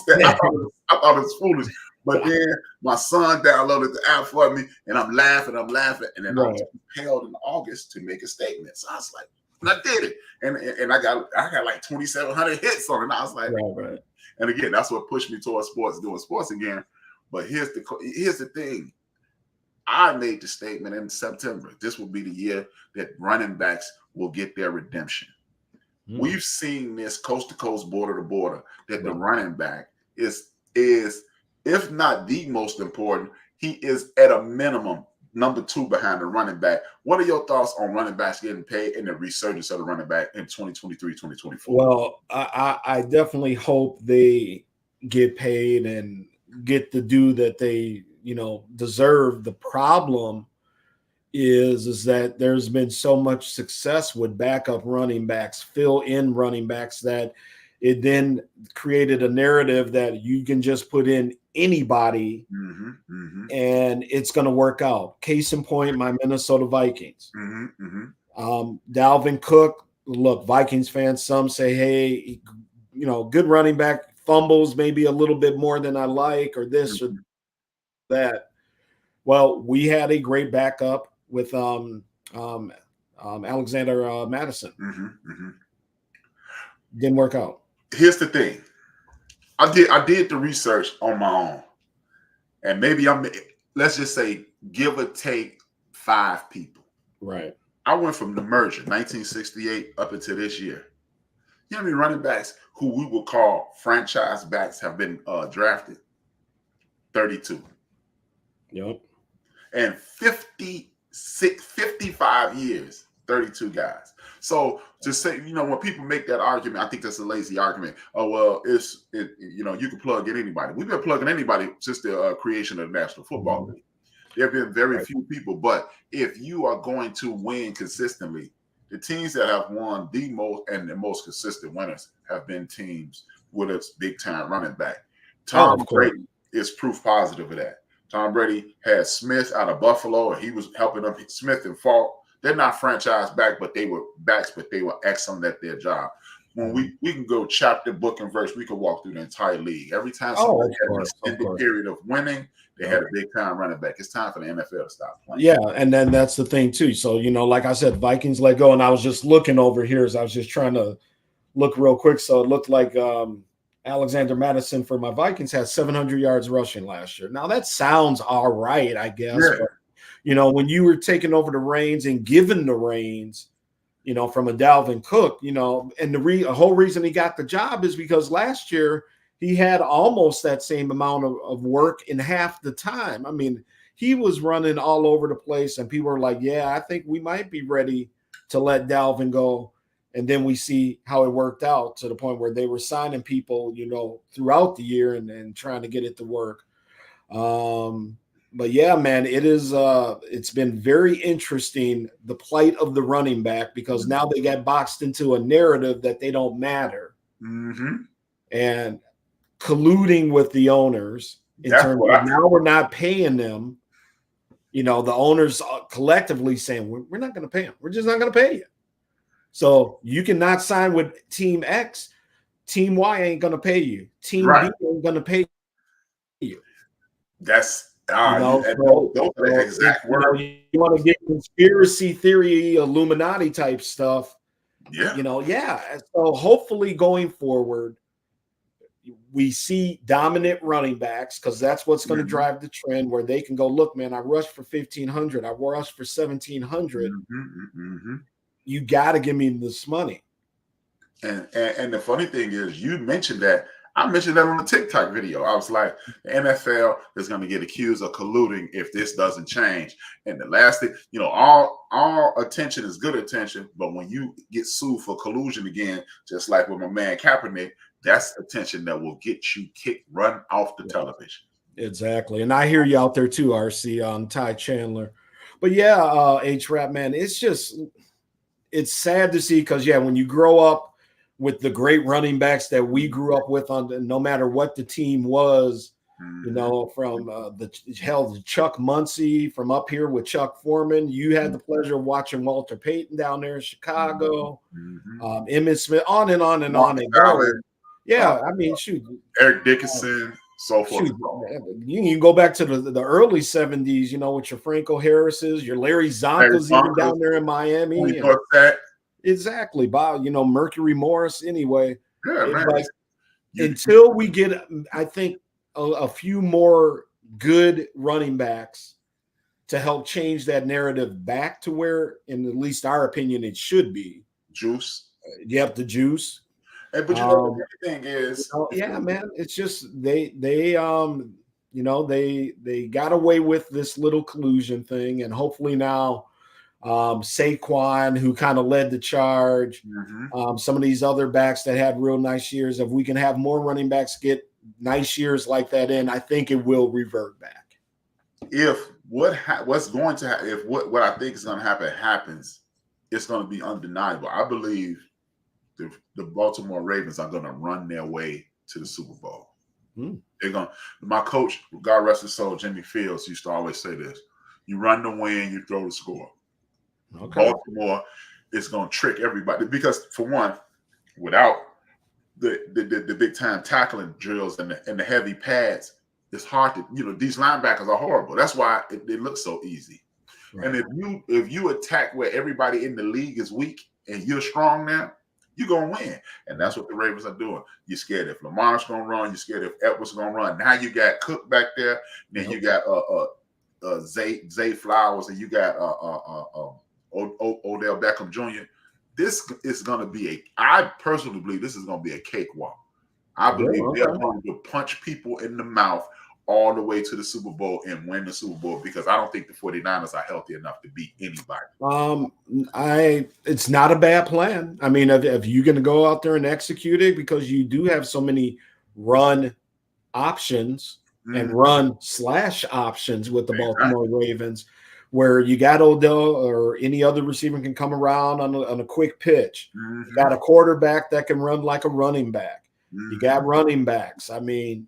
thought it was foolish. But then my son downloaded the app for me, and I'm laughing, and then I was compelled in August to make a statement. So I was like, and I did it, and I got like 2,700 hits on it. And I was like, and again, that's what pushed me towards doing sports again. But here's the thing: I made the statement in September. This will be the year that running backs will get their redemption. We've seen this coast to coast, border to border, that the running back is if not the most important, he is at a minimum number 2 behind the running back. What are your thoughts on running backs getting paid and the resurgence of the running back in 2023, 2024? Well, I definitely hope they get paid and get the due that they, deserve. The problem is that there's been so much success with backup running backs, fill-in running backs, that it then created a narrative that you can just put in anybody and it's going to work out. Case in point, my Minnesota Vikings. Dalvin Cook, look, Vikings fans, some say, hey, good running back, fumbles maybe a little bit more than I like, or this or that. Well, we had a great backup with Alexander Madison. Didn't work out. Here's the thing. I did the research on my own, and maybe let's just say give or take 5 people. Right. I went from the merger, 1968, up until this year. You know how many running backs who we would call franchise backs have been drafted? 32. Yep. And 55 years, 32 guys. So to say, when people make that argument, I think that's a lazy argument. Oh, well, you can plug in anybody. We've been plugging anybody since the creation of the National Football League. There have been very few people, but if you are going to win consistently, the teams that have won the most consistent winners have been teams with a big-time running back. Tom Brady is proof positive of that. Tom Brady had Smith out of Buffalo, and he was helping them. Smith and Falk, they're not franchise back, but they were backs, but they were excellent at their job. When we can go chapter, book, and verse, we could walk through the entire league. Every time somebody had an extended period of winning, they had a big-time running back. It's time for the NFL to stop playing. Yeah, and then that's the thing, too. So, like I said, Vikings let go, and I was just looking over here as I was just trying to look real quick. So it looked like Alexander Madison for my Vikings had 700 yards rushing last year. Now, that sounds all right, I guess. Yeah. But, when you were taking over the reins and given the reins, from a Dalvin Cook, and the whole reason he got the job is because last year he had almost that same amount of work in half the time. I mean, he was running all over the place, and people were like, yeah, I think we might be ready to let Dalvin go. And then we see how it worked out to the point where they were signing people, throughout the year and trying to get it to work. But yeah, man, it's been very interesting, the plight of the running back, because now they got boxed into a narrative that they don't matter. And colluding with the owners in terms of now we're not paying them. The owners collectively saying, we're not going to pay them. We're just not going to pay you. So you cannot sign with Team X. Team Y ain't going to pay you. Team B ain't going to pay you. That's those are the exact words. You want to get conspiracy theory, Illuminati type stuff. Yeah. So hopefully going forward, we see dominant running backs, because that's what's going to drive the trend, where they can go, look, man, I rushed for 1,500. I rushed for 1,700. You got to give me this money. And the funny thing is, you mentioned that. I mentioned that on the TikTok video. I was like, the NFL is going to get accused of colluding if this doesn't change. And the last thing, all attention is good attention, but when you get sued for collusion again, just like with my man Kaepernick, that's attention that will get you run off the television. Exactly. And I hear you out there too, RC, on Ty Chandler. But yeah, H-Rap, man, it's sad to see, because, yeah, when you grow up with the great running backs that we grew up with, no matter what the team was, from the Chuck Muncie, from up here with Chuck Foreman, you had the pleasure of watching Walter Payton down there in Chicago, Emmitt Smith, on and on and on. Yeah, I mean, shoot. Eric Dickinson, so forth. You can go back to the early 70s, with your Franco Harris's, your Larry Zonkas, even down there in Miami. Exactly. Bob, Mercury Morris, anyway. Yeah, man. Like, until we get, I think, a few more good running backs, to help change that narrative back to where, in at least our opinion, it should be. Juice. Yep, the juice. But you know, the thing is, yeah, man, it's just they got away with this little collusion thing, and hopefully now Saquon, who kind of led the charge, some of these other backs that had real nice years, if we can have more running backs get nice years like that in, I think it will revert back. If what's going to happen, if what I think is going to happen happens, it's going to be undeniable. I believe the Baltimore Ravens are going to run their way to the Super Bowl. They're going. My coach, God rest his soul, Jimmy Fields, used to always say this: "You run to win, you throw to score." Okay. Baltimore is going to trick everybody because, for one, without the big time tackling drills and the heavy pads, it's hard to, these linebackers are horrible. That's why it looks so easy. Right. And if you attack where everybody in the league is weak and you're strong now, you're going to win. And that's what the Ravens are doing. You're scared if Lamar's going to run. You're scared if Edwards going to run. Now you got Cook back there. Then you got Zay Flowers, and you got Odell Beckham Jr. This is going to be I personally believe this is going to be a cakewalk. I believe they're going to punch people in the mouth all the way to the Super Bowl and win the Super Bowl, because I don't think the 49ers are healthy enough to beat anybody. It's not a bad plan. I mean, if you're going to go out there and execute it, because you do have so many run options and run / options with the Baltimore Ravens, where you got Odell or any other receiver can come around on a quick pitch. You got a quarterback that can run like a running back. You got running backs. I mean,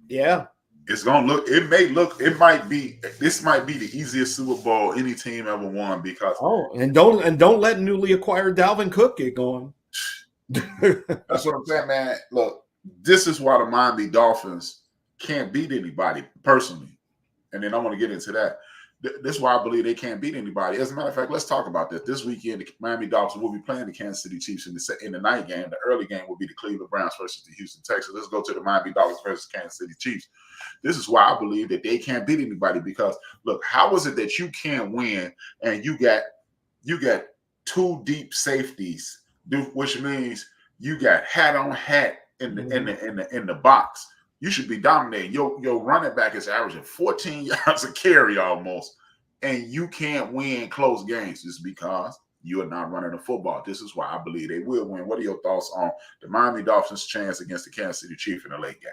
yeah. It's gonna look. This might be the easiest Super Bowl any team ever won, because and don't let newly acquired Dalvin Cook get going. That's what I'm saying, man. Look, this is why the Miami Dolphins can't beat anybody personally, and then I want to get into that. This is why I believe they can't beat anybody. As a matter of fact, let's talk about this. This weekend, the Miami Dolphins will be playing the Kansas City Chiefs in the night game. The early game will be the Cleveland Browns versus the Houston Texans. Let's go to the Miami Dolphins versus Kansas City Chiefs. This is why I believe that they can't beat anybody, because, look, how is it that you can't win and you got two deep safeties, which means you got hat on hat in the box? You should be dominating. Your running back is averaging 14 yards a carry almost, and you can't win close games just because you are not running the football. This is why I believe they will win. What are your thoughts on the Miami Dolphins' chance against the Kansas City Chiefs in the late game?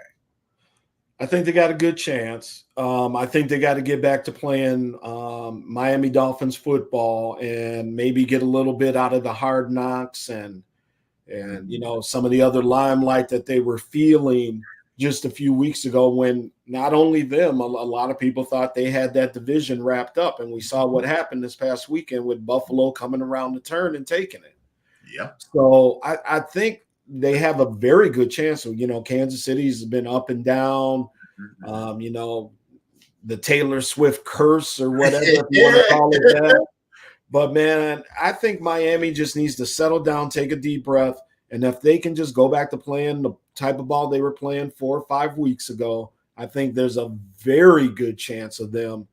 I think they got a good chance. I think they got to get back to playing Miami Dolphins football and maybe get a little bit out of the hard knocks and some of the other limelight that they were feeling just a few weeks ago, when not only them, a lot of people thought they had that division wrapped up. And we saw what happened this past weekend with Buffalo coming around the turn and taking it. Yeah. So I think they have a very good chance. Kansas City's been up and down, the Taylor Swift curse or whatever, if you want to call it that. But, man, I think Miami just needs to settle down, take a deep breath. And if they can just go back to playing the type of ball they were playing 4 or 5 weeks ago, I think there's a very good chance of them.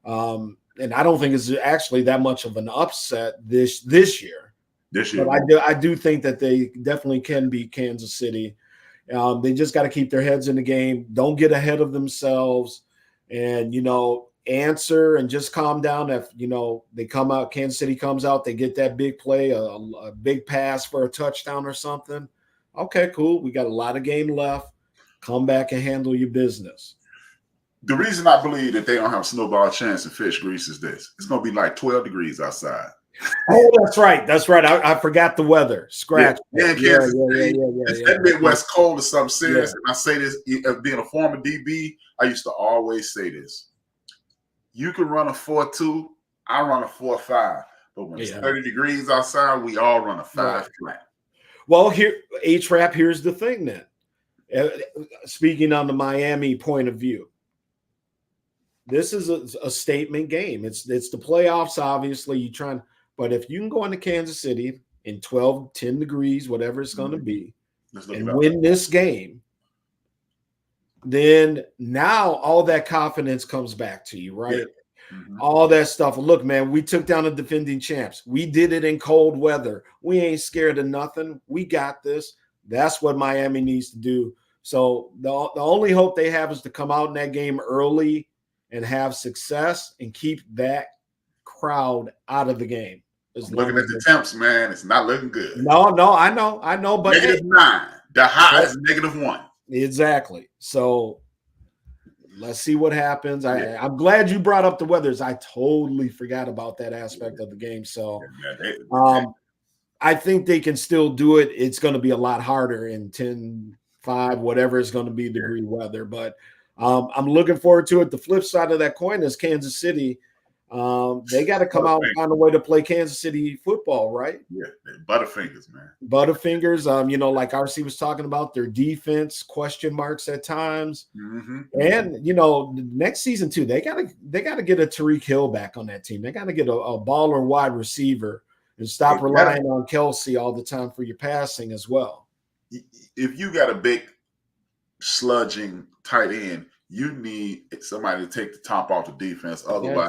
And I don't think it's actually that much of an upset this year. But I do think that they definitely can beat Kansas City. They just got to keep their heads in the game. Don't get ahead of themselves, and answer and just calm down. If they come out, Kansas City comes out, they get that big play, a big pass for a touchdown or something. Okay, cool. We got a lot of game left. Come back and handle your business. The reason I believe that they don't have a snowball chance in fish grease is this: it's going to be like 12 degrees outside. Oh, that's right. That's right. I forgot the weather. Scratch. Yeah. It's that Midwest cold or something serious. And I say this, being a former DB, I used to always say this: you can run a 4.2, I run a 4.5. But when it's 30 degrees outside, we all run a 5 flat. Well, H-Rap, here's the thing then. Speaking on the Miami point of view, this is a statement game. It's the playoffs, obviously. But if you can go into Kansas City in 12, 10 degrees, whatever it's going to be, and win this game, then now all that confidence comes back to you, right? all that stuff. Look, man, we took down the defending champs. We did it in cold weather. We ain't scared of nothing. We got this. That's what Miami needs to do. So the only hope they have is to come out in that game early and have success and keep that crowd out of the game. Looking at the temps, man, it's not looking good. No, I know, but -9. The high is -1. Exactly. So let's see what happens. I'm glad you brought up the weathers. I totally forgot about that aspect of the game. So I think they can still do it. It's going to be a lot harder in 10, 5, whatever is going to be degree weather. But I'm looking forward to it. The flip side of that coin is Kansas City. They got to come out and find a way to play Kansas City football, right? Yeah, Butterfingers, man. Butterfingers. Like RC was talking about, their defense question marks at times, and next season too, they gotta get a Tariq Hill back on that team. They got to get a baller wide receiver and stop relying on Kelsey all the time for your passing as well. If you got a big sludging tight end, you need somebody to take the top off the defense. Otherwise,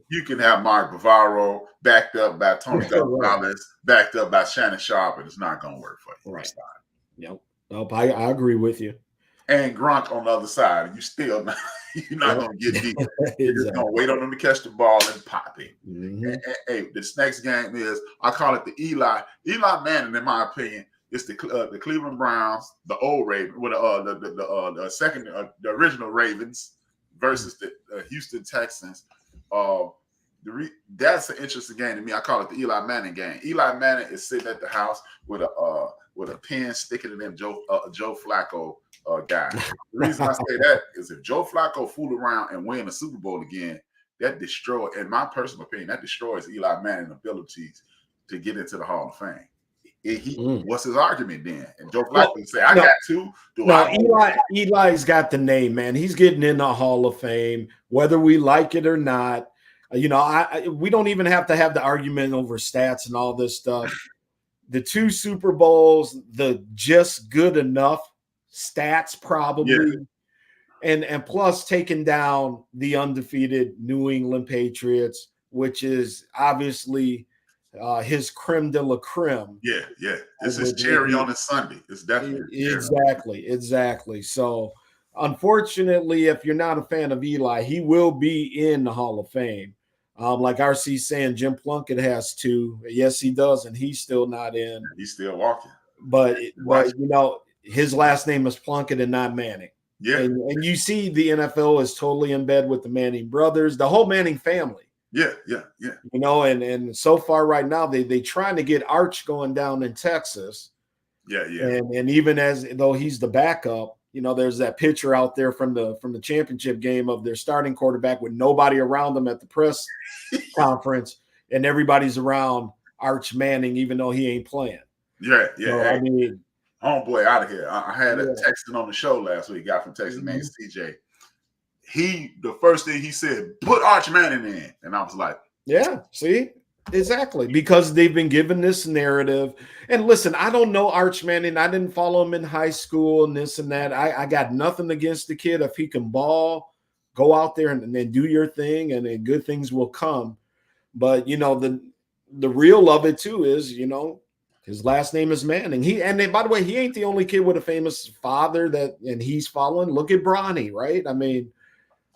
you can have Mark Bavaro backed up by Tony Gonzalez, backed up by Shannon Sharp, and it's not going to work for you. Right. Yep. Nope, I agree with you. And Gronk on the other side, you're not going to get deep. You're just going to wait on them to catch the ball and pop it. Hey, this next game is, I call it the Eli Manning, in my opinion. It's the Cleveland Browns, the old Ravens, with the original Ravens versus the Houston Texans. That's an interesting game to me. I call it the Eli Manning game. Eli Manning is sitting at the house with a pen sticking in Joe Flacco guy. The reason I say that is if Joe Flacco fool around and win a Super Bowl again, in my personal opinion, that destroys Eli Manning's abilities to get into the Hall of Fame. What's his argument then? And Joe Flacco would say, I got two. Eli's got the name, man. He's getting in the Hall of Fame, whether we like it or not. We don't even have to have the argument over stats and all this stuff. The 2 Super Bowls, the just good enough stats probably, and plus taking down the undefeated New England Patriots, which is obviously his creme de la creme. Yeah. This is cherry on a Sunday. It's definitely exactly. So, unfortunately, if you're not a fan of Eli, he will be in the Hall of Fame. Like RC saying, Jim Plunkett has 2. Yes, he does, and he's still not in. He's still walking. But his last name is Plunkett and not Manning. Yeah. And you see the NFL is totally in bed with the Manning brothers, the whole Manning family. Yeah. And so far right now, they trying to get Arch going down in Texas. Yeah. And even as though he's the backup, there's that picture out there from the championship game of their starting quarterback with nobody around them at the press conference, and everybody's around Arch Manning, even though he ain't playing. Yeah. So, homeboy out of here. I had a texting on the show last week, guy from Texas named CJ. The first thing he said, put Arch Manning in. And I was like, yeah, see? Exactly. Because they've been given this narrative. And listen, I don't know Arch Manning. I didn't follow him in high school and this and that. I got nothing against the kid. If he can ball, go out there and then do your thing, and then good things will come. But, the real of it too is, his last name is Manning. By the way, he ain't the only kid with a famous father and he's following. Look at Bronny, right? I mean,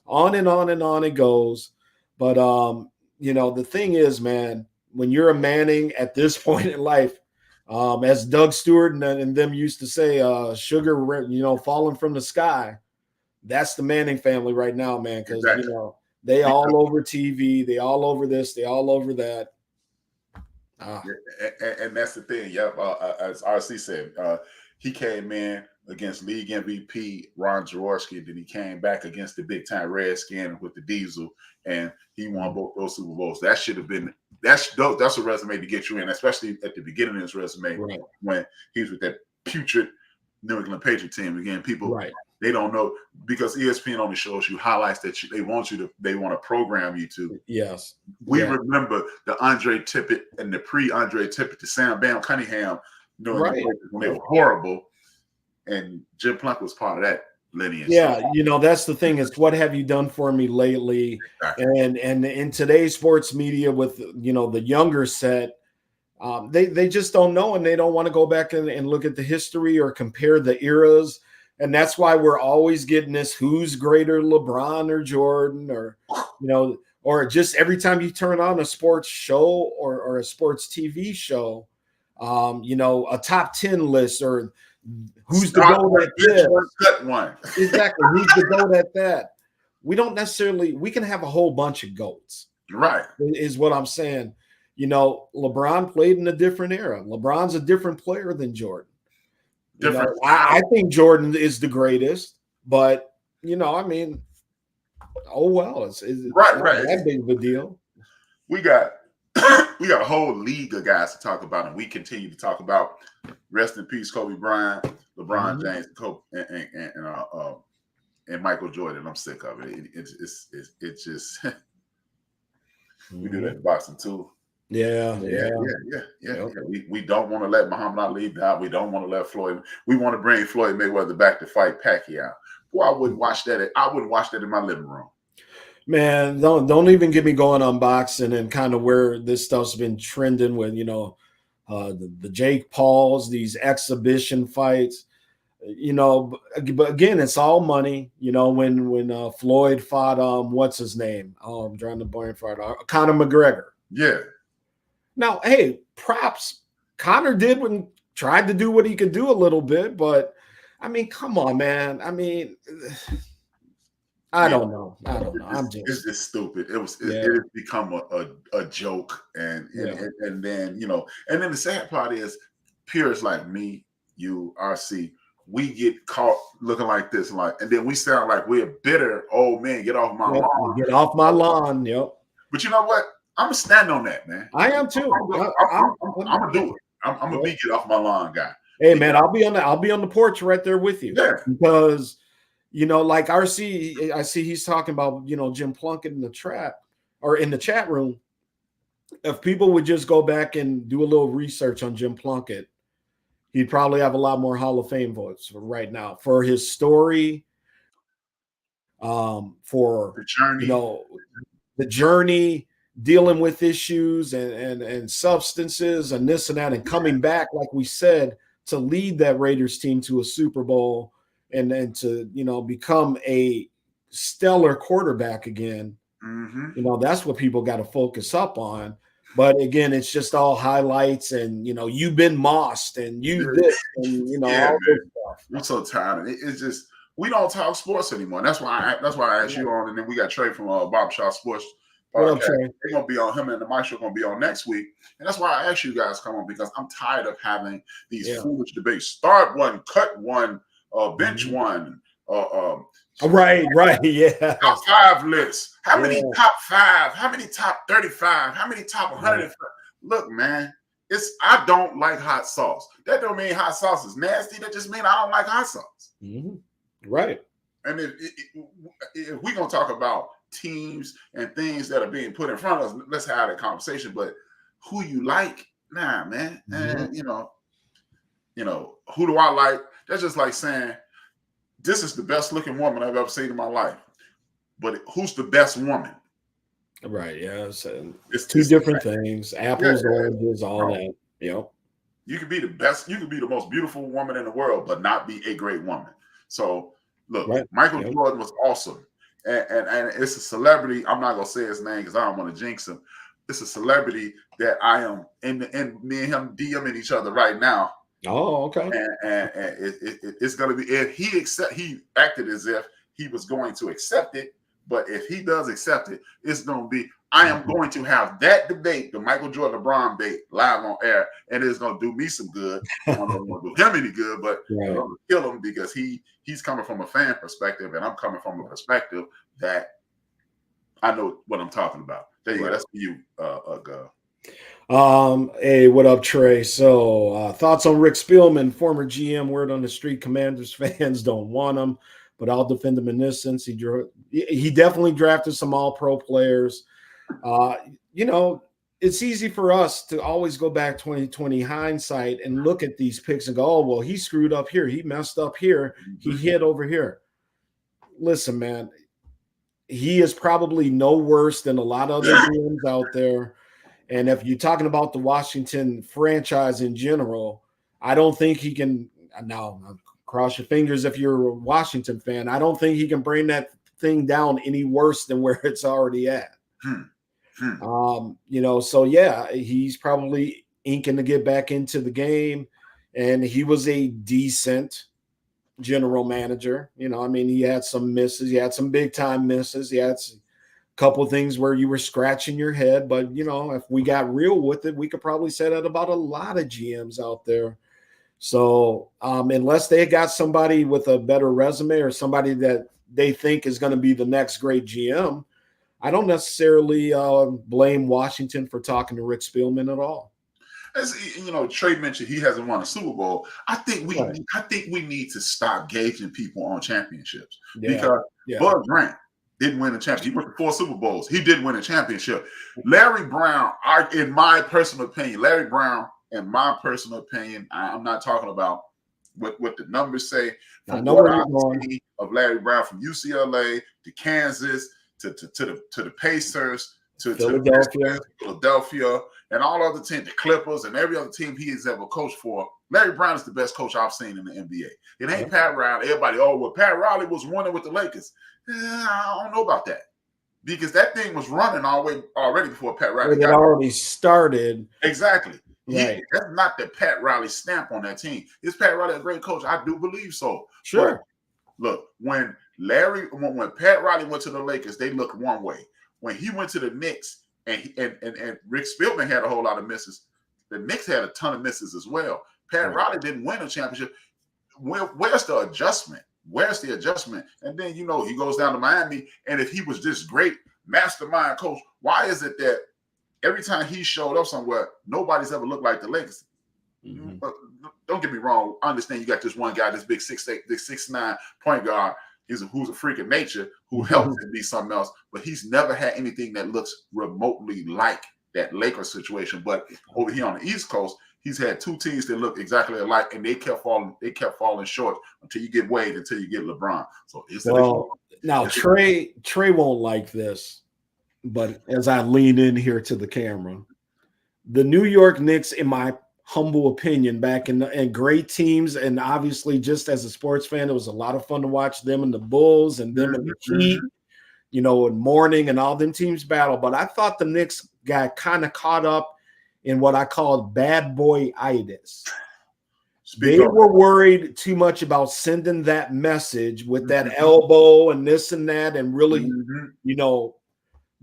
on and on and on it goes. But, the thing is, man, when you're a Manning at this point in life, as Doug Stewart and them used to say, sugar, falling from the sky, that's the Manning family right now, man, because, they all over TV, they all over this, they all over that. And that's the thing. Yep. As RC said, he came in against league MVP Ron Jaworski, then he came back against the big time Redskin with the Diesel, and he won both those Super Bowls. That should have been that's a resume to get you in, especially at the beginning of his resume when he was with that putrid New England Patriot team. Again, people they don't know, because ESPN only shows you highlights that they want to program you to. Yes, we remember the Andre Tippett and the pre-Andre Tippett, the Sam Bam Cunningham, when they were horrible. And Jim Plunkett was part of that lineage. Yeah, So, that's the thing. It's what have you done for me lately? exactly. And in today's sports media with the younger set, they just don't know, and they don't want to go back and look at the history or compare the eras. And that's why we're always getting this who's greater, LeBron or Jordan, or just every time you turn on a sports show or a sports TV show, a top 10 list or who's the Start GOAT one, at bench this. one, cut one. Exactly. Who's the GOAT at that? We can have a whole bunch of GOATs, Right. is what I'm saying. LeBron played in a different era. LeBron's a different player than Jordan. Different I think Jordan is the greatest, but I mean, oh well, it's right, not right. that big of a deal. We got we got a whole league of guys to talk about, and we continue to talk about. Rest in peace, Kobe Bryant, LeBron James, Kobe, and Michael Jordan. I'm sick of it. It's just we do that in boxing too. Yeah. We don't want to let Muhammad Ali down. We don't want to let Floyd. We want to bring Floyd Mayweather back to fight Pacquiao. Boy, I wouldn't watch that. I wouldn't watch that in my living room. Man, don't even get me going on boxing and kind of where this stuff's been trending with the Jake Pauls, these exhibition fights. But again, it's all money. When Floyd fought what's his name? Oh, I'm drawing the blank for it. Conor McGregor. Yeah. Now, hey, props. Conor tried to do what he could do a little bit, but I mean, come on, man. I mean, I don't know. It's just stupid. It has become a joke, and then and then the sad part is, peers like me, you, RC, we get caught looking like this, and then we sound like we're bitter old men. Get off my lawn. Get off my lawn. Yep. But you know what? I'm gonna stand on that, man. I am too. I'm gonna do it. I'm gonna be get off my lawn guy. Hey, man, I'll be on the porch right there with you. Yeah. Because like RC, I see he's talking about Jim Plunkett in the chat room. If people would just go back and do a little research on Jim Plunkett, he'd probably have a lot more Hall of Fame votes right now for his story, for the journey, the journey, dealing with issues and substances and this and that, and coming back, like we said, to lead that Raiders team to a Super Bowl and to become a stellar quarterback again. That's what people got to focus up on. But again, it's just all highlights and you've been mossed and you this and all this stuff. I'm so tired. It's just we don't talk sports anymore. And that's why I asked you on, and then we got Trey from Bob Shaw Sports. They're gonna be on, him and the Maestro gonna be on next week, and that's why I asked you guys to come on, because I'm tired of having these foolish debates. Start one, cut one, bench one. Right, yeah. Top 5 lists. How many top 5? How many top 35? How many top 100? Look, man, I don't like hot sauce. That don't mean hot sauce is nasty. That just means I don't like hot sauce. Right. And if we're gonna talk about teams and things that are being put in front of us, let's have that conversation. But who you like, nah, man. And who do I like? That's just like saying this is the best looking woman I've ever seen in my life. But who's the best woman? Right. Yeah. It's two different things. Apples, oranges, all that. Yep. You could be the best. You could be the most beautiful woman in the world, but not be a great woman. So look, Michael Jordan was awesome. And it's a celebrity. I'm not gonna say his name because I don't want to jinx him. It's a celebrity that I am in me and him DMing each other right now. Oh, okay. And it's gonna be, if he acted as if he was going to accept it, but if he does accept it, it's gonna be, I am going to have that debate, the Michael Jordan LeBron debate, live on air, and it's gonna do me some good. I'm not gonna do him any good, but I'm gonna kill him because he's coming from a fan perspective, and I'm coming from a perspective that I know what I'm talking about. There you go. That's for you, Gov. Hey, what up, Trey? So thoughts on Rick Spielman, former GM, word on the street, Commanders fans don't want him, but I'll defend him in this sense. He definitely drafted some all-pro players. It's easy for us to always go back 2020 hindsight and look at these picks and go, oh, well, he screwed up here. He messed up here. He hit over here. listen, man, he is probably no worse than a lot of other GMs out there. And if you're talking about the Washington franchise in general, I don't think he can. Now, cross your fingers if you're a Washington fan. I don't think he can bring that thing down any worse than where it's already at. So yeah, he's probably inking to get back into the game, and he was a decent general manager. He had some misses, he had some big time misses, he had a couple of things where you were scratching your head, but if we got real with it, we could probably say that about a lot of GMs out there. So unless they got somebody with a better resume or somebody that they think is going to be the next great GM, I don't necessarily blame Washington for talking to Rick Spielman at all. As Trey mentioned, he hasn't won a Super Bowl. I think we need to stop gauging people on championships because Bud Grant didn't win a championship. He went to 4 Super Bowls. He didn't win a championship. Larry Brown, in my personal opinion, I'm not talking about what the numbers say. From what I've seen of Larry Brown, from UCLA to Kansas to the Pacers to Philadelphia and all other teams, the Clippers and every other team he has ever coached for. Larry Brown is the best coach I've seen in the NBA. It ain't Pat Riley. Everybody, Pat Riley was winning with the Lakers. I don't know about that because that thing was running already before Pat Riley. It already started. Exactly. Right. That's not the Pat Riley stamp on that team. Is Pat Riley a great coach? I do believe so. Sure. But look, when Pat Riley went to the Lakers, they looked one way. When he went to the Knicks and Rick Spielman had a whole lot of misses, the Knicks had a ton of misses as well. Pat Riley didn't win a championship. Where's the adjustment? Where's the adjustment? And then, he goes down to Miami, and if he was this great mastermind coach, why is it that every time he showed up somewhere, nobody's ever looked like the Lakers? Mm-hmm. But don't get me wrong. I understand you got this one guy, this big 6'8", this 6'9" point guard, who's a freak of nature, who helps him be something else, but he's never had anything that looks remotely like that Lakers situation. But over here on the East Coast, he's had 2 teams that look exactly alike, and they kept falling short until you get Wade, until you get LeBron. So now Trey won't like this, but as I lean in here to the camera, the New York Knicks, in my humble opinion, back in great teams, and obviously just as a sports fan, it was a lot of fun to watch them and the Bulls and them and the Heat, and Morning and all them teams battle. But I thought the Knicks got kind of caught up in what I called bad boy-itis. They were worried too much about sending that message with that elbow and this and that, and really,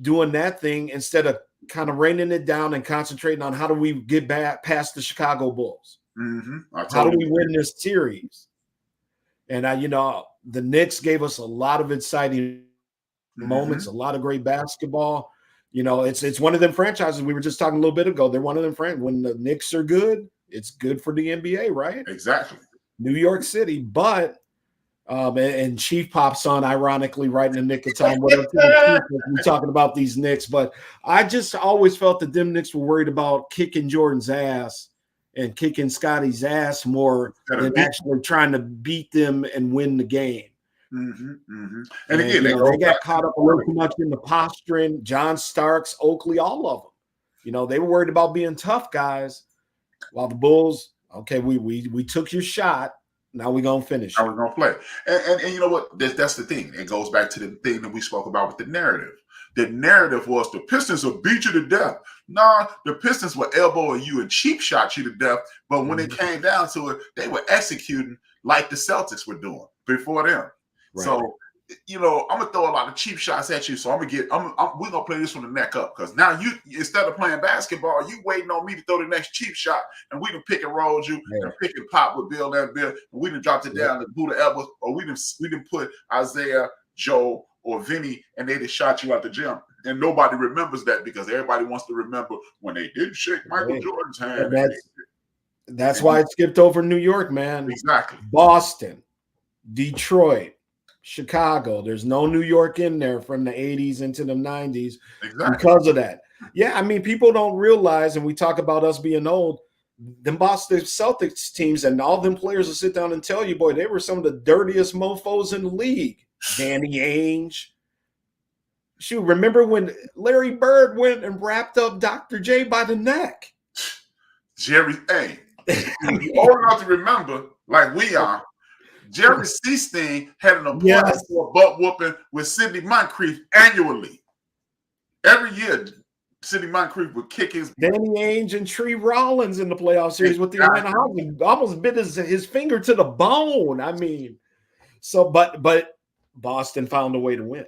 doing that thing instead of kind of reining it down and concentrating on how do we get back past the Chicago Bulls? How do we win this series? And the Knicks gave us a lot of exciting moments, a lot of great basketball. It's one of them franchises we were just talking a little bit ago. They're one of them friends. When the Knicks are good, it's good for the NBA, right? Exactly. New York City, but and Chief pops on ironically right in the nick of time. Whatever we're talking about these Knicks, but I just always felt that them Knicks were worried about kicking Jordan's ass and kicking Scotty's ass more than actually trying to beat them and win the game. And again, they got caught up a little too much in the posturing. John Starks, Oakley, all of them. They were worried about being tough guys, while the Bulls, okay, we took your shot. Now we're gonna finish. Now we're gonna play. And you know what? That's the thing. It goes back to the thing that we spoke about with the narrative. The narrative was the Pistons will beat you to death. Nah, the Pistons will elbow you and cheap shot you to death. But when it came down to it, they were executing like the Celtics were doing before them. Right. So, I'm gonna throw a lot of cheap shots at you. So we're gonna play this from the neck up, because now you, instead of playing basketball, you waiting on me to throw the next cheap shot, and we done pick and roll you and pick and pop with Bill and Bill, and we done dropped it down to Buddha elbows, or we done put Isaiah, Joe, or Vinny, and they just shot you out the gym. And nobody remembers that, because everybody wants to remember when they did shake Michael Jordan's hand. That's why it skipped over New York, man. Exactly. Boston, Detroit, Chicago. There's no New York in there from the 80s into the 90s because of that. Yeah, I mean, people don't realize, and we talk about us being old, them Boston Celtics teams and all them players will sit down and tell you, boy, they were some of the dirtiest mofos in the league. Danny Ainge. Shoot, remember when Larry Bird went and wrapped up Dr. J by the neck? Jerry, hey, you old enough to remember, like we are, Jerry Seasteen had an appointment Yes. for a butt whooping with Sidney Moncrief annually. Every year, Sidney Moncrief would kick his. Danny Ainge and Tree Rollins in the playoff series with the Atlanta Hawks. Almost bit his finger to the bone. I mean, so but Boston found a way to win.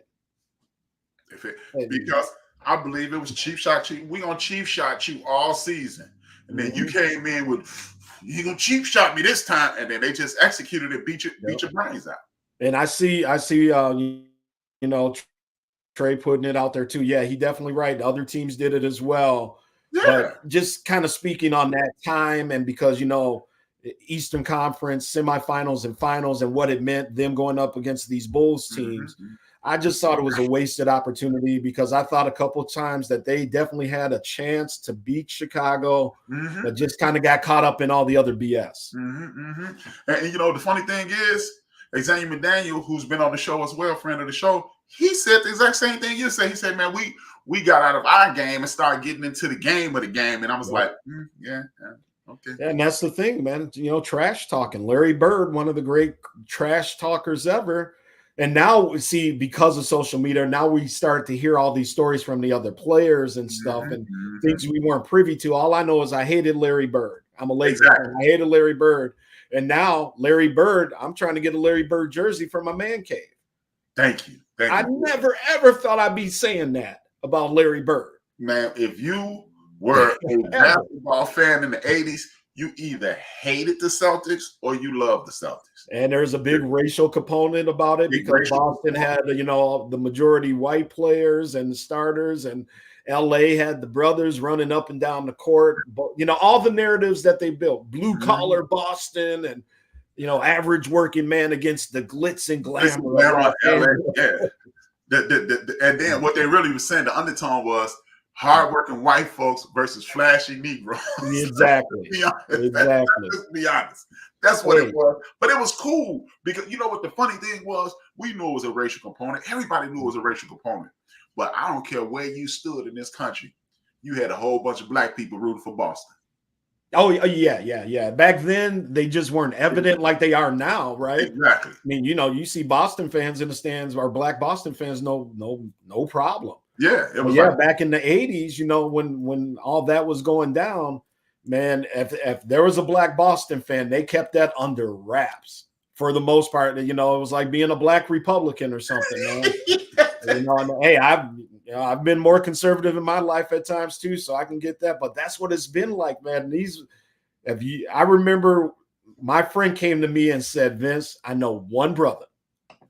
Because I believe it was cheap shot. We gonna cheap shot you all season, and then you came in with you gonna cheap shot me this time, and then they just executed it, beat your brains out. And I see, Trey putting it out there too. Yeah, he definitely right. Other teams did it as well. Yeah. But just kind of speaking on that time, and because Eastern Conference semifinals and finals and what it meant, them going up against these Bulls teams. I just thought it was a wasted opportunity because I thought a couple of times that they definitely had a chance to beat Chicago, but just kind of got caught up in all the other BS. And the funny thing is, Xavier McDaniel, who's been on the show as well, friend of the show, he said the exact same thing you said. He said, man, we got out of our game and started getting into the game of the game. And I was like, okay. And that's the thing, man. Trash talking. Larry Bird, one of the great trash talkers ever. And now, see, because of social media, now we start to hear all these stories from the other players and stuff and things we weren't privy to. All I know is I hated Larry Bird. I'm a Laker fan. I hated Larry Bird. And now Larry Bird, I'm trying to get a Larry Bird jersey for my man cave. Thank you. I never, ever thought I'd be saying that about Larry Bird. Man, if you were a basketball fan in the 80s, you either hated the Celtics or you loved the Celtics. And there's a big racial component about it because Boston had, the majority white players and the starters, and LA had the brothers running up and down the court. But, all the narratives that they built, blue collar Boston and, average working man against the glitz and glamour. And then what they really was saying, the undertone was hardworking white folks versus flashy Negroes. Exactly. Let's be honest. That's what it was. But it was cool because what the funny thing was? We knew it was a racial component. Everybody knew it was a racial component. But I don't care where you stood in this country. You had a whole bunch of black people rooting for Boston. Oh, yeah. Back then, they just weren't evident like they are now, right? Exactly. I mean, you see Boston fans in the stands, or black Boston fans, no problem. Yeah, it was back in the 80s, when all that was going down, man, if there was a black Boston fan, they kept that under wraps for the most part. It was like being a black Republican or something, man. Hey, I've been more conservative in my life at times too, so I can get that. But that's what it's been like, man. I remember my friend came to me and said, Vince, I know one brother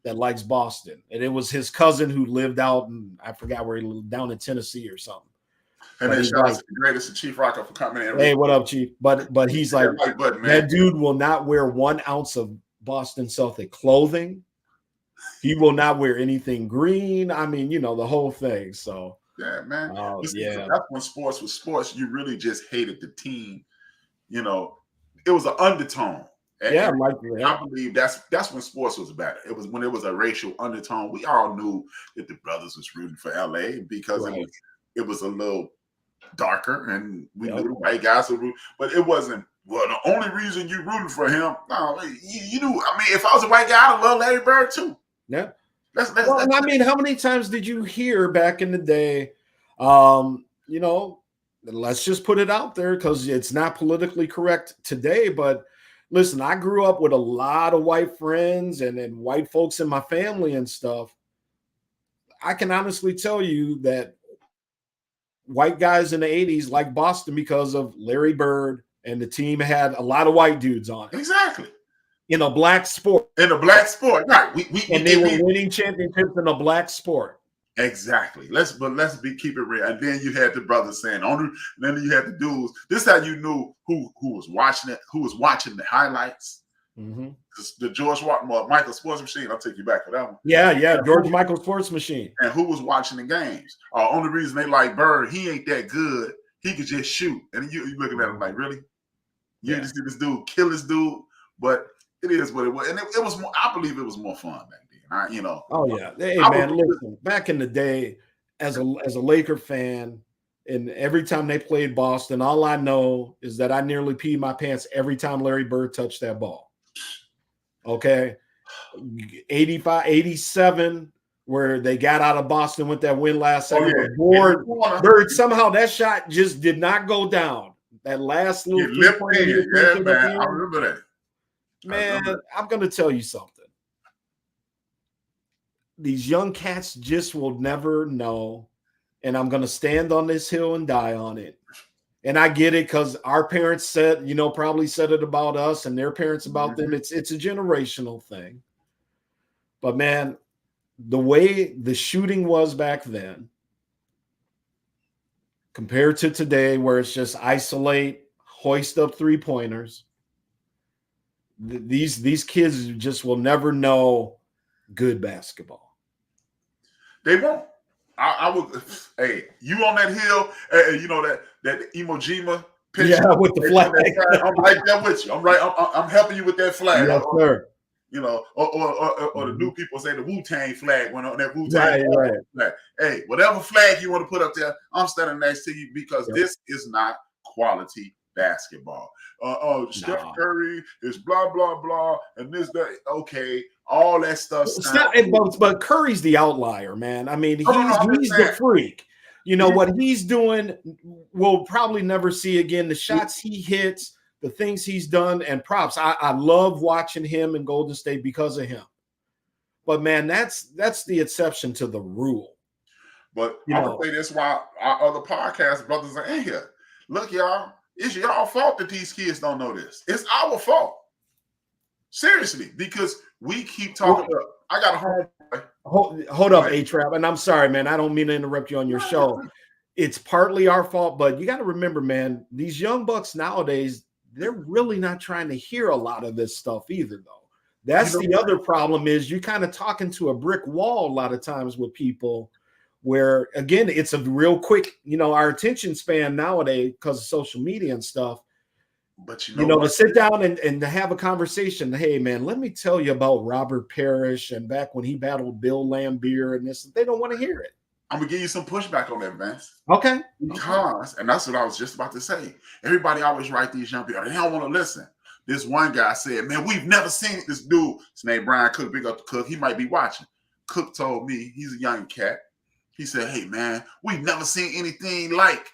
that likes Boston, and it was his cousin who lived out in, I forgot where he lived, down in Tennessee or something. And then shout out to the greatest Chief Rocker for coming in. Hey, what up, Chief? But he's like, that dude will not wear 1 ounce of Boston Celtic clothing. He will not wear anything green. I mean, the whole thing. So yeah, man. Yeah. That's when sports was sports. You really just hated the team. It was an undertone. I believe that's when sports was better. It was when it was a racial undertone. We all knew that the brothers was rooting for LA because it was a little darker, and we knew the white guys were rooting, but it wasn't. Well, the only reason you rooting for him, no, you knew. I mean, if I was a white guy, I'd love Larry Bird too. Yeah. I mean, how many times did you hear back in the day? Let's just put it out there because it's not politically correct today, but. Listen, I grew up with a lot of white friends and white folks in my family and stuff. I can honestly tell you that white guys in the 80s liked Boston because of Larry Bird, and the team had a lot of white dudes on it. Exactly. In a black sport. Right. They were winning championships in a black sport. Exactly. Let's keep it real. And then you had the brothers saying, then you had the dudes. This is how you knew who was watching it, who was watching the highlights. The George Michael Sports Machine. I'll take you back for that one. Yeah. George Michael Sports Machine. And who was watching the games? Only reason they like Bird, he ain't that good. He could just shoot. And you looking at him like, really? You just see this dude kill this dude, but it is what it was. And it was more, I believe it was more fun back then. And Oh yeah. Hey I man, was, listen, back in the day, as a Laker fan, and every time they played Boston, all I know is that I nearly peed my pants every time Larry Bird touched that ball. Okay. 85, 87, where they got out of Boston with that win last second. But Bird, somehow that shot just did not go down. That last little three-pointer. Yeah, man. I remember that. Man, I'm going to tell you something. These young cats just will never know. And I'm going to stand on this hill and die on it. And I get it because our parents said, probably said it about us and their parents about them. It's a generational thing. But man, the way the shooting was back then compared to today, where it's just isolate, hoist up three-pointers, these kids just will never know good basketball. They won't. I would. Hey, you on that hill? That Iwo Jima picture? Yeah, with the flag. I'm right there with you. I'm right. I'm helping you with that flag. Yes, sir. Or the new people say the Wu-Tang flag went on that Wu-Tang flag. Hey, whatever flag you want to put up there, I'm standing next to you because this is not quality basketball. Steph Curry is blah blah blah, and this that. Okay, all that stuff. But Curry's the outlier, man. I mean, he's the freak. What he's doing, we'll probably never see again. The shots he hits, the things he's done, and props. I love watching him in Golden State because of him. But man, that's the exception to the rule. But I'm gonna say this while our other podcast brothers are in here. Look, y'all, it's y'all fault that these kids don't know this. It's our fault. Seriously, because we keep talking about. I got a home. Hold up, A-Trap, and I'm sorry, man. I don't mean to interrupt you on your show. It's partly our fault, but you got to remember, man, these young bucks nowadays, they're really not trying to hear a lot of this stuff either, though. That's the other problem is you're kind of talking to a brick wall a lot of times with people where, again, it's a real quick, our attention span nowadays because of social media and stuff. But to sit down and to have a conversation. Hey, man, let me tell you about Robert Parrish and back when he battled Bill Laimbeer and this. They don't want to hear it. I'm gonna give you some pushback on that, Vince. Okay. Because, and that's what I was just about to say. Everybody always write these young people. They don't want to listen. This one guy said, "Man, we've never seen this dude." His name Brian Cook. Big up to Cook. He might be watching. Cook told me he's a young cat. He said, "Hey, man, we've never seen anything like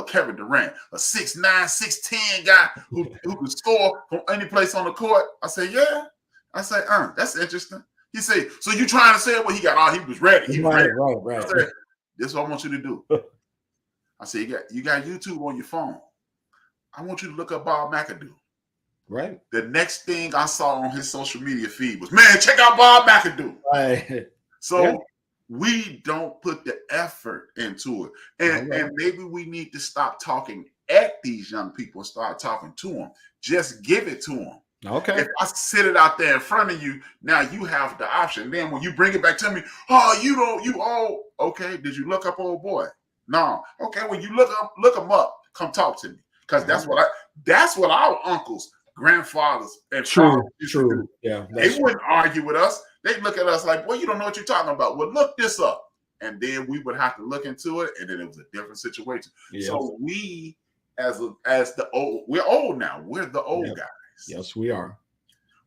Kevin Durant, a 6'9", 6'10" guy who could score from any place on the court." I said, "Yeah." I said, that's interesting." He said, "So you trying to say what he got? He was ready. He was ready." Right. I said, "This is what I want you to do." I said, you got YouTube on your phone. I want you to look up Bob McAdoo. Right. The next thing I saw on his social media feed was, "Man, check out Bob McAdoo." Right. So we don't put the effort into it. And maybe we need to stop talking at these young people and start talking to them. Just give it to them. Okay. If I sit it out there in front of you, now you have the option. Then when you bring it back to me, okay, did you look up old boy? No. Okay, when you look them up, come talk to me. Because that's what our uncles, grandfathers, and true. Yeah. They wouldn't argue with us. They'd look at us like, "Well, you don't know what you're talking about. Well, look this up." And then we would have to look into it, and then it was a different situation. Yes. So we, as the old, we're old now. We're the old guys. Yes, we are.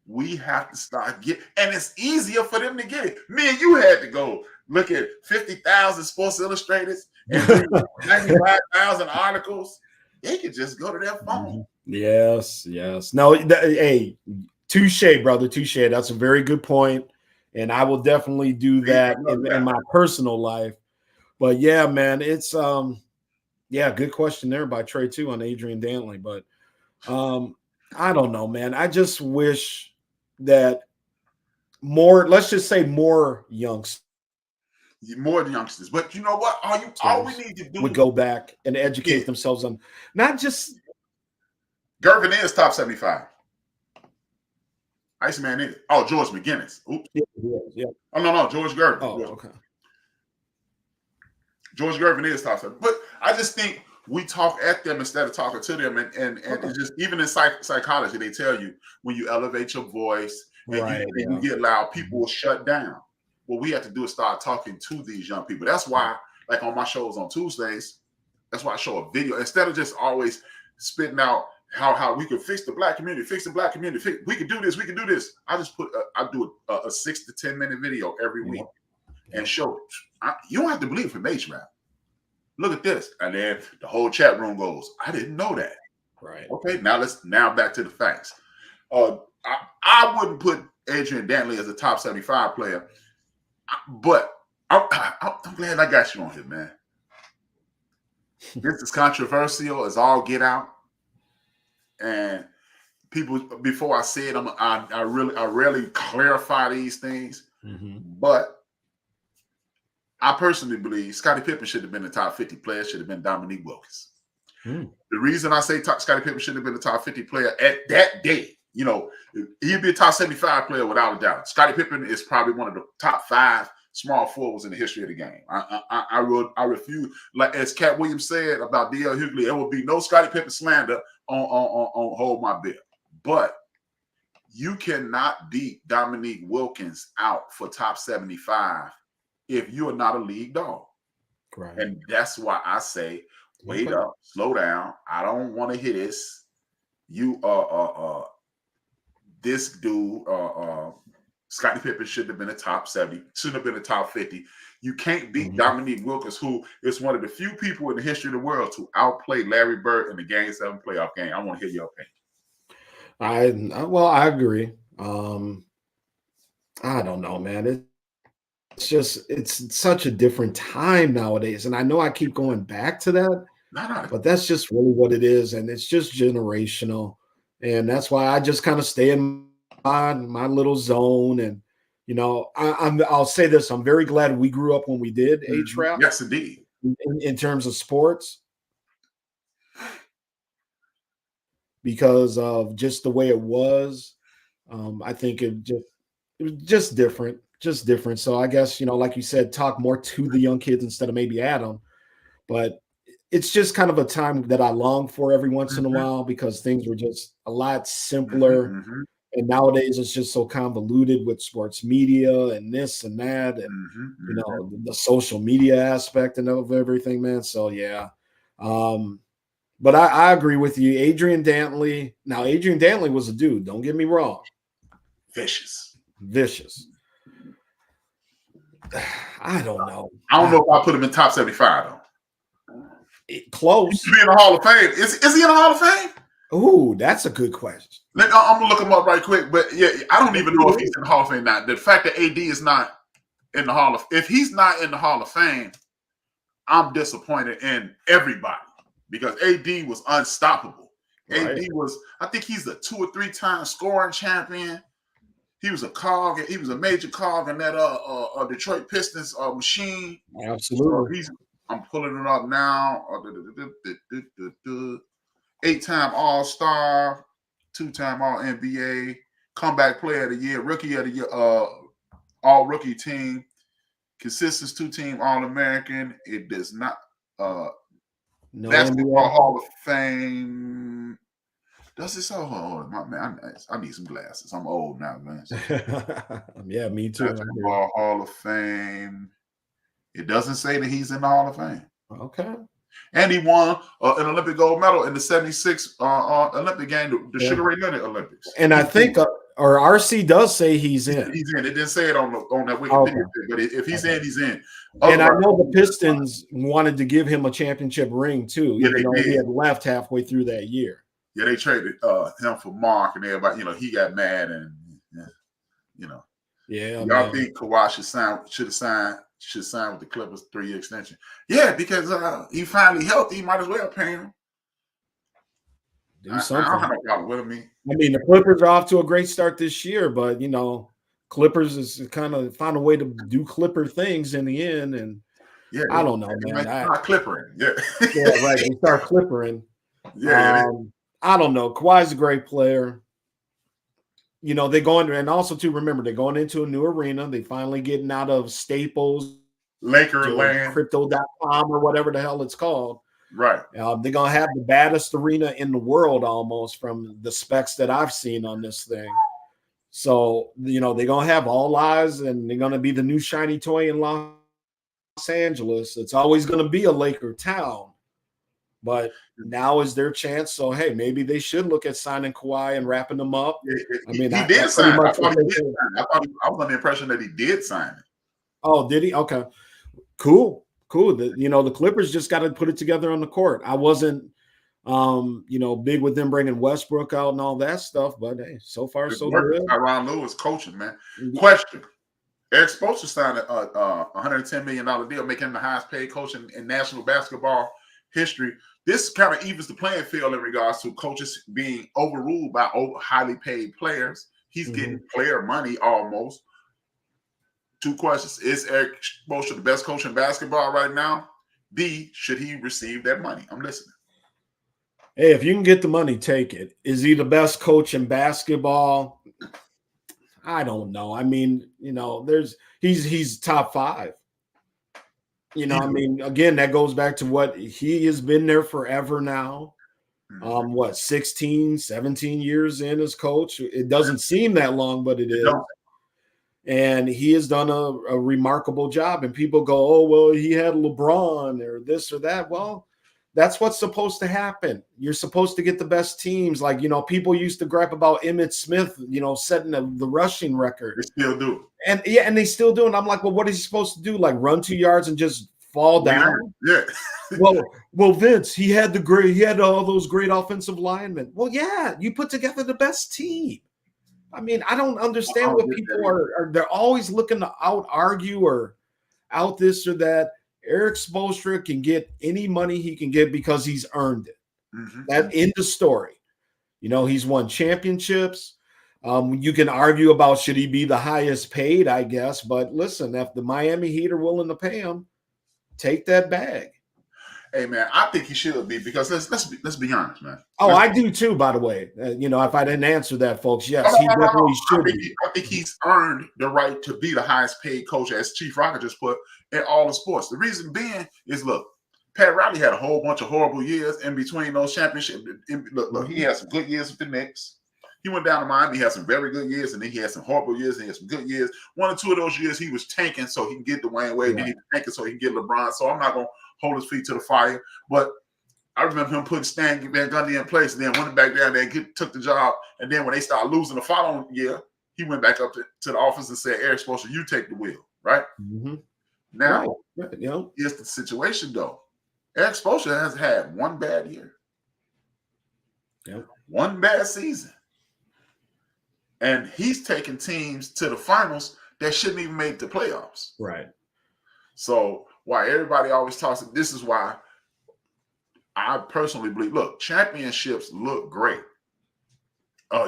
We have to start and it's easier for them to get it. Me and you had to go look at 50,000 Sports Illustrated and 95,000 articles. They could just go to their phone. Yes. No, hey, touche, brother, touche. That's a very good point. And I will definitely do that in my personal life. But yeah, man, it's good question there by Trey too on Adrian Dantley. But I don't know, man. I just wish that let's just say more youngsters. More youngsters. But you know what? All we need to do would go back and educate themselves on not just Gervin is top 75. Iceman is. Oh, George McGinnis. Oops. Yeah. Oh, no, George Gervin. Oh, okay. George Gervin is top 7. But I just think we talk at them instead of talking to them. And it's just, even in psychology, they tell you when you elevate your voice and Right. you get loud, people will shut down. What we have to do is start talking to these young people. That's why, like on my shows on Tuesdays, that's why I show a video instead of just always spitting out how we could fix the black community, fix the black community. We can do this. We can do this. I just I do a 6 to 10 minute video every week and show it. You don't have to believe from H-Rap. Look at this, and then the whole chat room goes, I didn't know that. Right. Okay, now back to the facts. I wouldn't put Adrian Dantley as a top 75 player, but I'm glad I got you on here, man. This is controversial as all get out, and people. Before I say it, I rarely clarify these things, but I personally believe Scottie Pippen should have been the top 50 player. Should have been Dominique Wilkins. The reason I say Scottie Pippen should have been the top 50 player at that day, you know, he'd be a top 75 player without a doubt. Scottie Pippen is probably one of the top 5 small forwards in the history of the game. I refuse, like as Cat Williams said about D.L. Hughley, there will be no Scottie Pippen slander on Hold My Beer. But you cannot beat Dominique Wilkins out for top 75 if you are not a league dog. Right. And that's why I say, wait up, slow down. I don't want to hear this. You this dude, Scottie Pippen should have been a top 70, shouldn't have been a top 50. You can't beat Dominique Wilkins, who is one of the few people in the history of the world to outplay Larry Bird in the Game 7 playoff game. I want to hear your opinion. I agree. I don't know, man. It's such a different time nowadays. And I know I keep going back to that, but that's just really what it is. And it's just generational. And that's why I just kind of stay in my little zone. And, you know, I'll say this. I'm very glad we grew up when we did H-Rap. Yes, indeed. In terms of sports. Because of just the way it was. I think it was just different. Just different. So I guess, you know, like you said, talk more to the young kids instead of maybe at them. But it's just kind of a time that I long for every once in a while because things were just a lot simpler. And nowadays it's just so convoluted with sports media and this and that and, you know, the social media aspect and of everything, man. So, yeah. But I agree with you. Adrian Dantley. Now, Adrian Dantley was a dude. Don't get me wrong. Vicious. I don't know. I don't know if I put him in top 75 though. Close. He should be in the Hall of Fame. Is he in the Hall of Fame? Ooh, that's a good question. I'm gonna look him up right quick. But yeah, I don't even know if he's in the Hall of Fame now. The fact that AD is not in the Hall of if he's not in the Hall of Fame, I'm disappointed in everybody because AD was unstoppable. Right. AD was, I think he's a 2 or 3 time scoring champion. He was a cog. He was a major cog in that Detroit Pistons machine. Absolutely. So I'm pulling it up now. 8-time All-Star, 2-time All-NBA, comeback player of the year, rookie of the year, all-rookie team, consistency 2-team All-American. It does not Basketball NBA. Hall of Fame. Does it so? Oh, man, I need some glasses. I'm old now, man. Yeah, me too. Basketball Hall of Fame. It doesn't say that he's in the Hall of Fame. Okay. And he won an Olympic gold medal in the 76 Olympic game, the Sugar Ray Leonard Olympics. And I think, or RC does say he's in. He's in. It didn't say it on that Wikipedia, but if he's in, he's in. And I know the Pistons wanted to give him a championship ring too, even though he had left halfway through that year. Yeah, they traded him for Mark and everybody. You know, he got mad and you know. Yeah. Y'all think Kawhi should sign with the Clippers 3-year extension? Yeah, because he finally healthy. He might as well pay him. Do something. I don't have no problem with him. I mean, the Clippers are off to a great start this year, but you know, Clippers is kind of found a way to do Clipper things in the end, and yeah, I don't know, man. Not Clippering, yeah, yeah, right. They start Clippering. Yeah, I don't know. Kawhi's a great player. You know, they're going to, and also to remember, they're going into a new arena. They finally getting out of Staples, Lakerland, Crypto.com, or whatever the hell it's called. Right. They're going to have the baddest arena in the world almost from the specs that I've seen on this thing. So, they're going to have all eyes, and they're going to be the new shiny toy in Los Angeles. It's always going to be a Laker town. But now is their chance. So, hey, maybe they should look at signing Kawhi and wrapping them up. He did sign. I thought he did sign. I was under the impression that he did sign it. Oh, did he? Okay. Cool. The Clippers just got to put it together on the court. I wasn't, big with them bringing Westbrook out and all that stuff, but hey, so far so good. Tyronn Lue coaching, man. Question: Eric Spoelstra signed a $110 million deal, making him the highest paid coach in national basketball history. This kind of evens the playing field in regards to coaches being overruled by highly paid players. He's getting player money almost. 2 questions. Is Eric Spoelstra the best coach in basketball right now? B, should he receive that money? I'm listening. Hey, if you can get the money, take it. Is he the best coach in basketball? I don't know. I mean, he's top 5. Again, that goes back to what he has been there forever now. 16, 17 years in as coach. It doesn't seem that long, but it is. And he has done a remarkable job. And people go, oh, well, he had LeBron or this or that. Well, that's what's supposed to happen. You're supposed to get the best teams. Like, people used to gripe about Emmitt Smith, setting the rushing record. They still do. And they still do. And I'm like, well, what is he supposed to do? Like run 2 yards and just fall down? Yeah. well, Vince, he had all those great offensive linemen. Well, yeah, you put together the best team. I mean, I don't understand what people are. They're always looking to out-argue or out this or that. Eric Spoelstra can get any money he can get because he's earned it. That end of story. He's won championships. You can argue about should he be the highest paid, I guess. But listen, if the Miami Heat are willing to pay him, take that bag. Hey man, I think he should be because let's be honest, man. Oh, I do too. By the way, if I didn't answer that, folks, yes, he definitely should be. I think he's earned the right to be the highest paid coach, as Chief Rocker just put, in all the sports. The reason being is, look, Pat Riley had a whole bunch of horrible years in between those championships. Look, he had some good years with the Knicks. He went down to Miami, he had some very good years, and then he had some horrible years, and he had some good years. 1 or 2 of those years, he was tanking so he can get Dwayne Wade, and then he was tanking so he can get LeBron. So I'm not going to hold his feet to the fire. But I remember him putting Stan Van Gundy in place, and then went back down there and took the job. And then when they started losing the following year, he went back up to the office and said, Eric Spoelstra, you take the wheel, right? Now, here's the situation, though. Eric Spoelstra has had 1 bad year. 1 bad season. And he's taking teams to the finals that shouldn't even make the playoffs. Right. So why everybody always talks, this is why I personally believe, look, championships look great.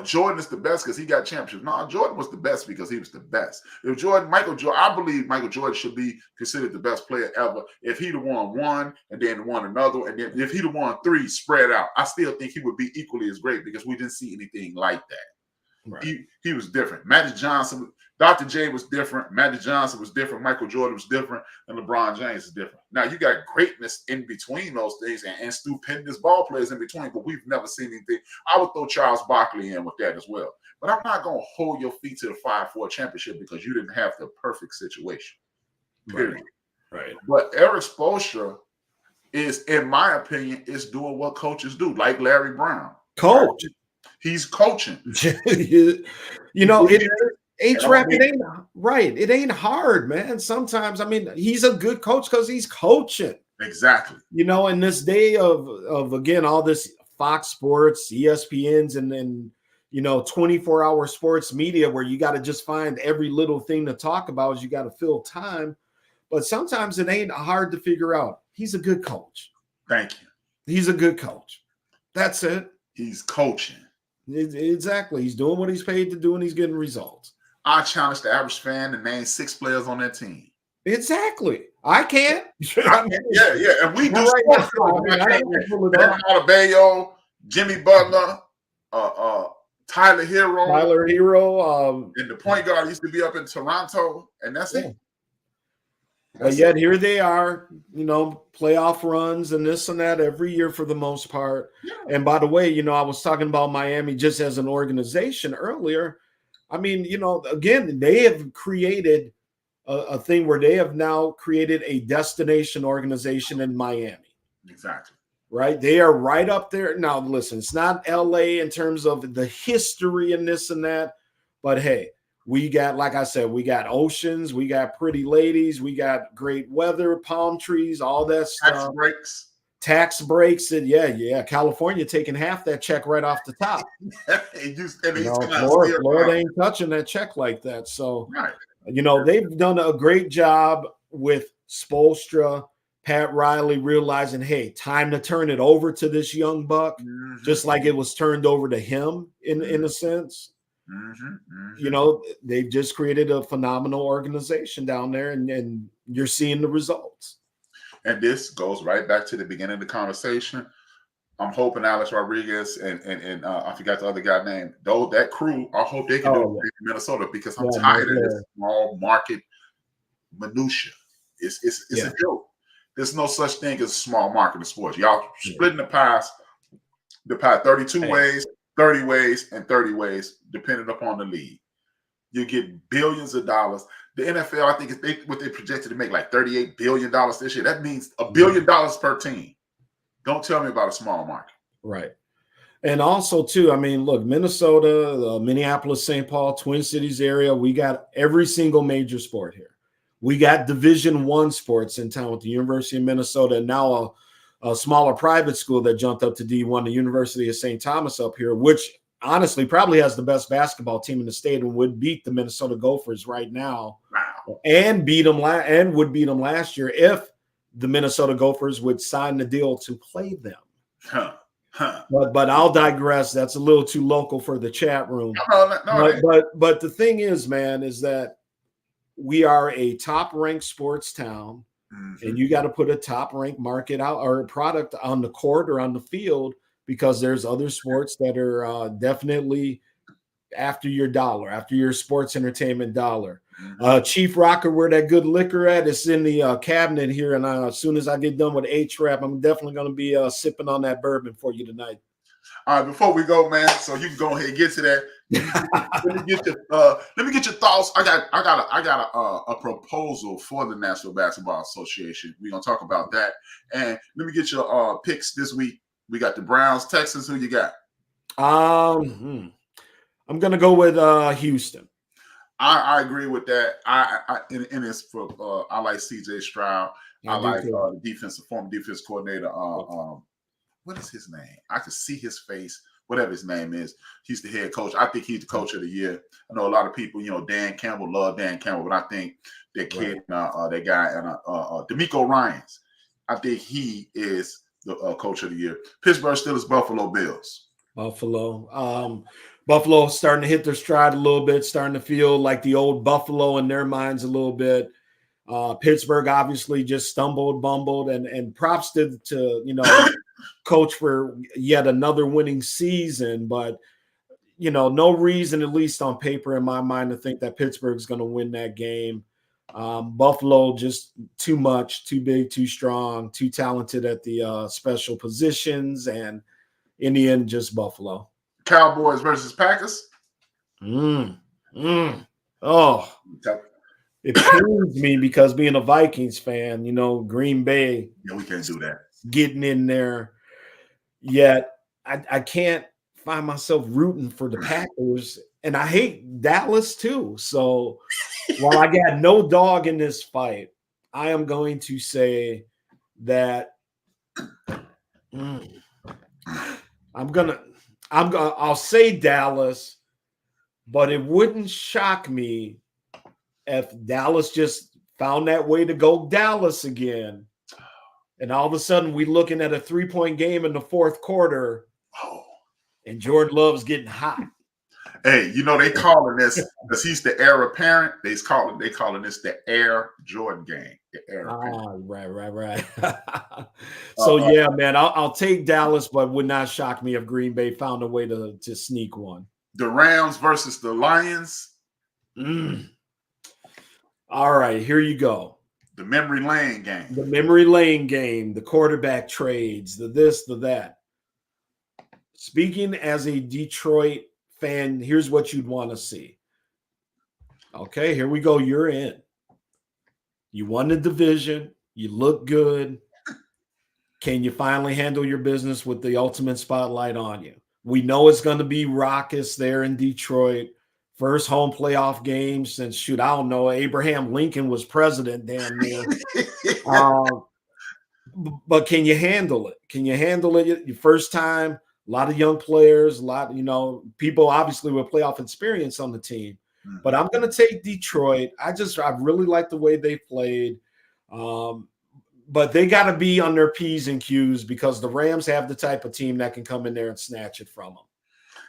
Jordan is the best because he got championships. No, Jordan was the best because he was the best. I believe Michael Jordan should be considered the best player ever. If he'd have won 1 and then won another, and then if he'd have won 3 spread out, I still think he would be equally as great because we didn't see anything like that. Right. He was different. Magic Johnson, Dr. J was different. Magic Johnson was different. Michael Jordan was different. And LeBron James is different. Now, you got greatness in between those things and stupendous ball players in between, but we've never seen anything. I would throw Charles Barkley in with that as well. But I'm not going to hold your feet to the fire for a championship because you didn't have the perfect situation. Period. Right. But Eric Spoelstra is, in my opinion, is doing what coaches do, like Larry Brown. Coach. He's coaching. It ain't right. It ain't hard, man. Sometimes, I mean, he's a good coach because he's coaching. Exactly. In this day of again, all this Fox Sports, ESPNs, and then 24-hour sports media where you got to just find every little thing to talk about as you got to fill time. But sometimes it ain't hard to figure out. He's a good coach. Thank you. He's a good coach. That's it. He's coaching. Exactly. He's doing what he's paid to do, and he's getting results. I challenge the average fan to name 6 players on that team. Exactly. I can't. Yeah. And we do. Bayo, Jimmy Butler, Tyler Hero. And the point guard used to be up in Toronto, and that's it. But yet here they are, playoff runs and this and that every year for the most part. Yeah. And by the way, I was talking about Miami just as an organization earlier. I mean, again, they have created a thing where they have now created a destination organization in Miami. Exactly. Right? They are right up there. Now, listen, it's not LA in terms of the history and this and that, but hey, we got, like I said, we got oceans, we got pretty ladies, we got great weather, palm trees, all that stuff. Tax breaks, and yeah. California taking half that check right off the top. Florida ain't touching that check like that. So, right. They've done a great job with Spoelstra, Pat Riley realizing, hey, time to turn it over to this young buck, just like it was turned over to him in a sense. They've just created a phenomenal organization down there, and you're seeing the results. And this goes right back to the beginning of the conversation. I'm hoping Alex Rodriguez and I forgot the other guy name. Though that crew, I hope they can do it in Minnesota, because I'm tired of this small market minutia. It's a joke. There's no such thing as a small market in sports. Y'all splitting the pie 32 ways, 30 ways, and 30 ways, depending upon the league. You get billions of dollars. The NFL, I think, what they projected to make like $38 billion this year. That means $1 billion per team. Don't tell me about a small market. Right. And also, too, I mean, look, Minnesota, Minneapolis, St. Paul, Twin Cities area, we got every single major sport here. We got Division I sports in town with the University of Minnesota, and now a smaller private school that jumped up to D1, the University of St. Thomas up here, which honestly probably has the best basketball team in the state and would beat the Minnesota Gophers right now. Wow. And would beat them last year if the Minnesota Gophers would sign the deal to play them. But I'll digress. That's a little too local for the chat room. But the thing is, man, is that we are a top-ranked sports town, and you got to put a top-ranked market out or product on the court or on the field, because there's other sports that are definitely after your dollar, after your sports entertainment dollar. Chief Rocker, where that good liquor at? It's in the cabinet here, and as soon as I get done with H-Rap, I'm definitely going to be sipping on that bourbon for you tonight. All right, before we go, man, so you can go ahead and get to that. Let me get your thoughts. I got a proposal for the National Basketball Association. We're gonna talk about that, and let me get your picks this week. We got the Browns, Texans. Who you got? I'm gonna go with Houston. I agree with that. And it's for I like CJ Stroud. I like the former defense coordinator. What is his name? I can see his face, whatever his name is. He's the head coach. I think he's the coach of the year. I know a lot of people, Dan Campbell, love Dan Campbell, but I think that kid, that guy, D'Amico Ryans, I think he is the coach of the year. Pittsburgh Steelers, Buffalo Bills. Buffalo starting to hit their stride a little bit, starting to feel like the old Buffalo in their minds a little bit. Pittsburgh obviously just bumbled, and props to coach for yet another winning season, but no reason, at least on paper in my mind, to think that Pittsburgh's going to win that game. Buffalo just too much, too big, too strong, too talented at the special positions, and in the end, just Buffalo. Cowboys versus Packers. Oh, it pains me because being a Vikings fan, Green Bay. Yeah, we can't do that. Getting in there, yet I can't find myself rooting for the Packers, and I hate Dallas too. So while I got no dog in this fight, I am going to say that I'll say Dallas, but it wouldn't shock me if Dallas just found that way to go Dallas again. And all of a sudden, we're looking at a 3-point game in the fourth quarter, and Jordan Love's getting hot. Hey, they calling this, because he's the heir apparent. They calling this the Air Jordan game. The Air apparent. Right. So yeah, man, I'll take Dallas, but would not shock me if Green Bay found a way to sneak one. The Rams versus the Lions. All right, here you go. The memory lane game. The memory lane game, the quarterback trades, the this, the that. Speaking as a Detroit fan, here's what you'd want to see. Okay, here we go. You're in. You won the division. You look good. Can you finally handle your business with the ultimate spotlight on you? We know it's going to be raucous there in Detroit. First home playoff game since, shoot, I don't know, Abraham Lincoln was president damn near. But can you handle it? Can you handle it your first time? A lot of young players, a lot, people obviously with playoff experience on the team. But I'm going to take Detroit. I really like the way they played. But they got to be on their P's and Q's because the Rams have the type of team that can come in there and snatch it from them.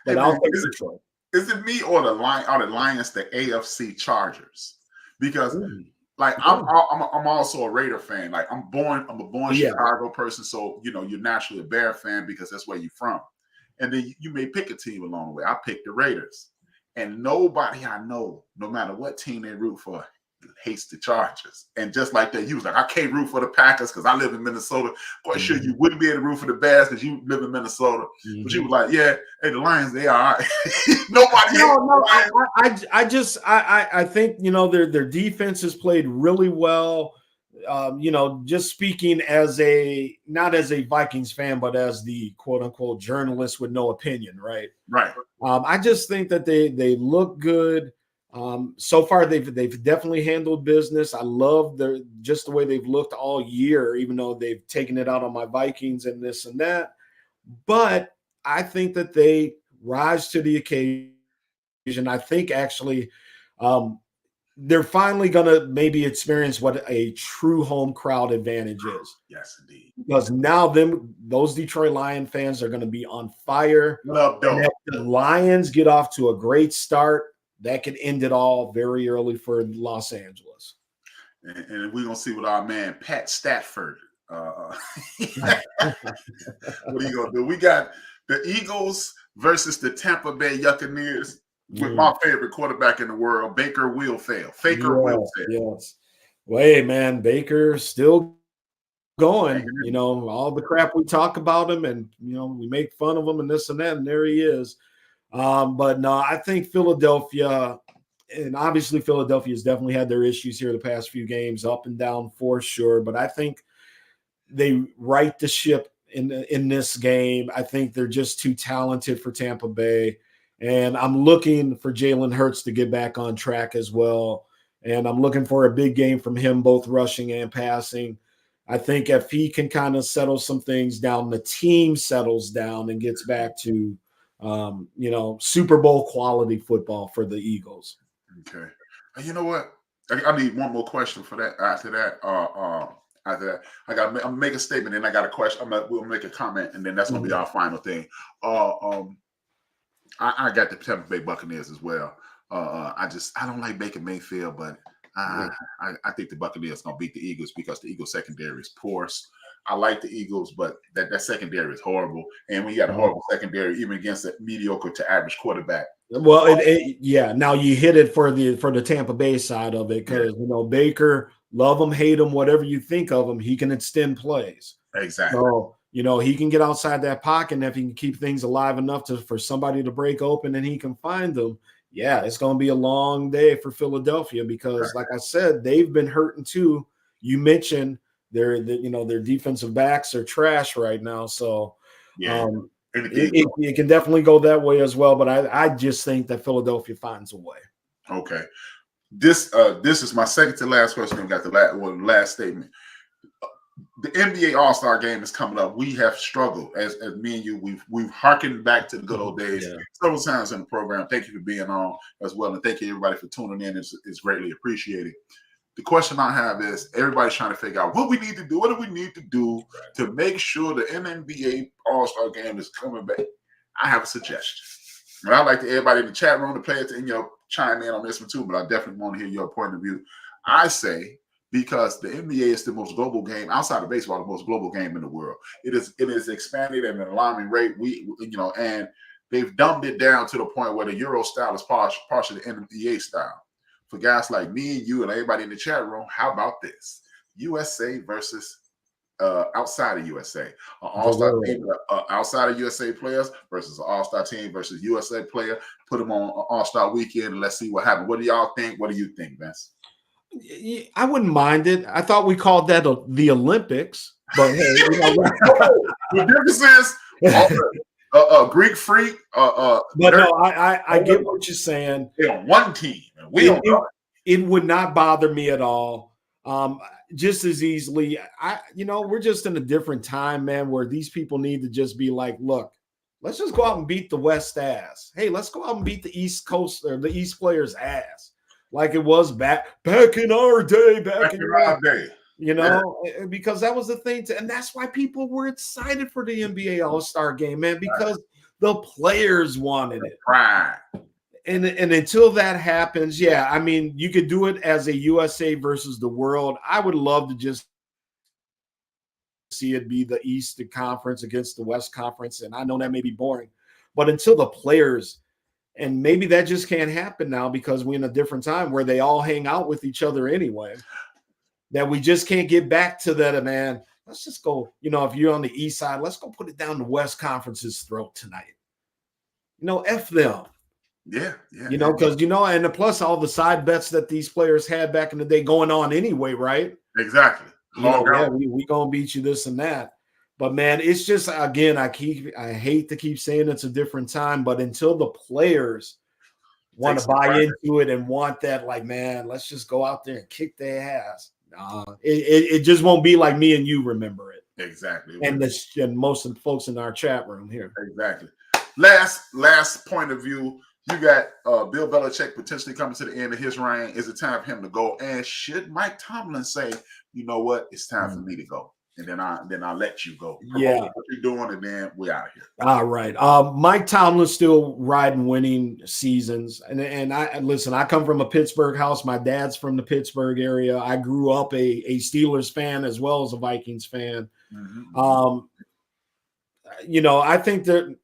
But I'll take Detroit. Is it me or the Lions, the AFC Chargers? Because I'm also a Raider fan. Like I'm a born Chicago person, so you're naturally a Bear fan because that's where you're from. And then you may pick a team along the way. I picked the Raiders, and nobody I know, no matter what team they root for, hates the Chargers. And just like that, he was like, I can't root for the Packers because I live in Minnesota. Quite sure you wouldn't be able to root for the Bears because you live in Minnesota. But you was like, yeah, hey, the Lions, they are all right. Nobody. No, I think their defense has played really well. Just speaking not as a Vikings fan, but as the quote unquote journalist with no opinion, right? Right. I just think that they look good. So far, they've definitely handled business. I love just the way they've looked all year, even though they've taken it out on my Vikings and this and that. But I think that they rise to the occasion. I think actually they're finally going to maybe experience what a true home crowd advantage is. Yes, indeed. Because now those Detroit Lion fans are going to be on fire. And if the Lions get off to a great start, that could end it all very early for Los Angeles. And we're going to see what our man Pat Stafford, what are you going to do? We got the Eagles versus the Tampa Bay Buccaneers with my favorite quarterback in the world, Baker will fail. Will fail. Yes. Well, hey, man, Baker still going. All the crap we talk about him and, we make fun of him and this and that, and there he is. But no, I think Philadelphia, and obviously Philadelphia has definitely had their issues here the past few games, up and down for sure. But I think they right the ship in this game. I think they're just too talented for Tampa Bay. And I'm looking for Jalen Hurts to get back on track as well. And I'm looking for a big game from him, both rushing and passing. I think if he can kind of settle some things down, the team settles down and gets back to Super Bowl quality football for the Eagles. Okay. You know what? I need one more question for that. After that, I'm gonna make a statement, and I got a question. We'll make a comment, and then that's gonna be our final thing. I got the Tampa Bay Buccaneers as well. I don't like Baker Mayfield, but I think the Buccaneers gonna beat the Eagles because the Eagles secondary is porous. I like the Eagles, but that secondary is horrible. And when you got a horrible secondary, even against a mediocre to average quarterback. Well, now you hit it for the Tampa Bay side of it because Baker, love him, hate him, whatever you think of him, he can extend plays. Exactly. So he can get outside that pocket, and if he can keep things alive enough for somebody to break open and he can find them, yeah, it's going to be a long day for Philadelphia because, like I said, they've been hurting too. You mentioned their defensive backs are trash right now, so it can definitely go that way as well. But I just think that Philadelphia finds a way. Okay, this is my second to last question. We got the last statement. The NBA All-Star game is coming up. We have struggled as me and you. We've harkened back to the good old days several times in the program. Thank you for being on as well, and thank you everybody for tuning in. It's greatly appreciated. The question I have is everybody's trying to figure out what we need to do. What do we need to do to make sure the NBA All-Star game is coming back? I have a suggestion. And I'd like everybody in the chat room to play it and chime in on this one too, but I definitely want to hear your point of view. I say because the NBA is the most global game outside of baseball, the most global game in the world. It is expanded at an alarming rate. And they've dumbed it down to the point where the Euro style is partially the NBA style. For guys like me, you, and everybody in the chat room, how about this? USA versus outside of USA? An all-star team outside of USA players versus an all-star team versus USA player. Put them on an all-star weekend and let's see what happens. What do y'all think? What do you think, Vince? I wouldn't mind it. I thought we called that the Olympics, but hey, the difference is Greek freak. But no, I get what you're saying. They're on one team. It would not bother me at all. Just as easily. We're just in a different time, man, where these people need to just be like, look, let's just go out and beat the West ass. Hey, let's go out and beat the East Coast or the East players' ass. Like it was back in our day, back in our day. Because that was the thing. And that's why people were excited for the NBA All-Star game, man, because the players wanted it. Right. And until that happens, I mean, you could do it as a USA versus the world. I would love to just see it be the East Conference against the West Conference. And I know that may be boring, but until the players, and maybe that just can't happen now because we're in a different time where they all hang out with each other anyway, that we just can't get back to that, man. Let's just go, if you're on the East side, let's go put it down the West Conference's throat tonight. F them. Yeah. Because, and plus all the side bets that these players had back in the day going on anyway, right? Exactly. We going to beat you this and that. But, man, it's just, again, I hate to keep saying it's a different time, but until the players want to buy into it and want that, like, man, let's just go out there and kick their ass. It just won't be like me and you remember it. Exactly. And most of the folks in our chat room here. Exactly. Last point of view, you got Bill Belichick potentially coming to the end of his reign. Is it time for him to go? And should Mike Tomlin say, you know what, it's time for me to go? And then I'll let you go. Promote what you're doing, and then we're out of here. All right. Mike Tomlin's still riding winning seasons. And I come from a Pittsburgh house. My dad's from the Pittsburgh area. I grew up a Steelers fan as well as a Vikings fan. Mm-hmm. I think that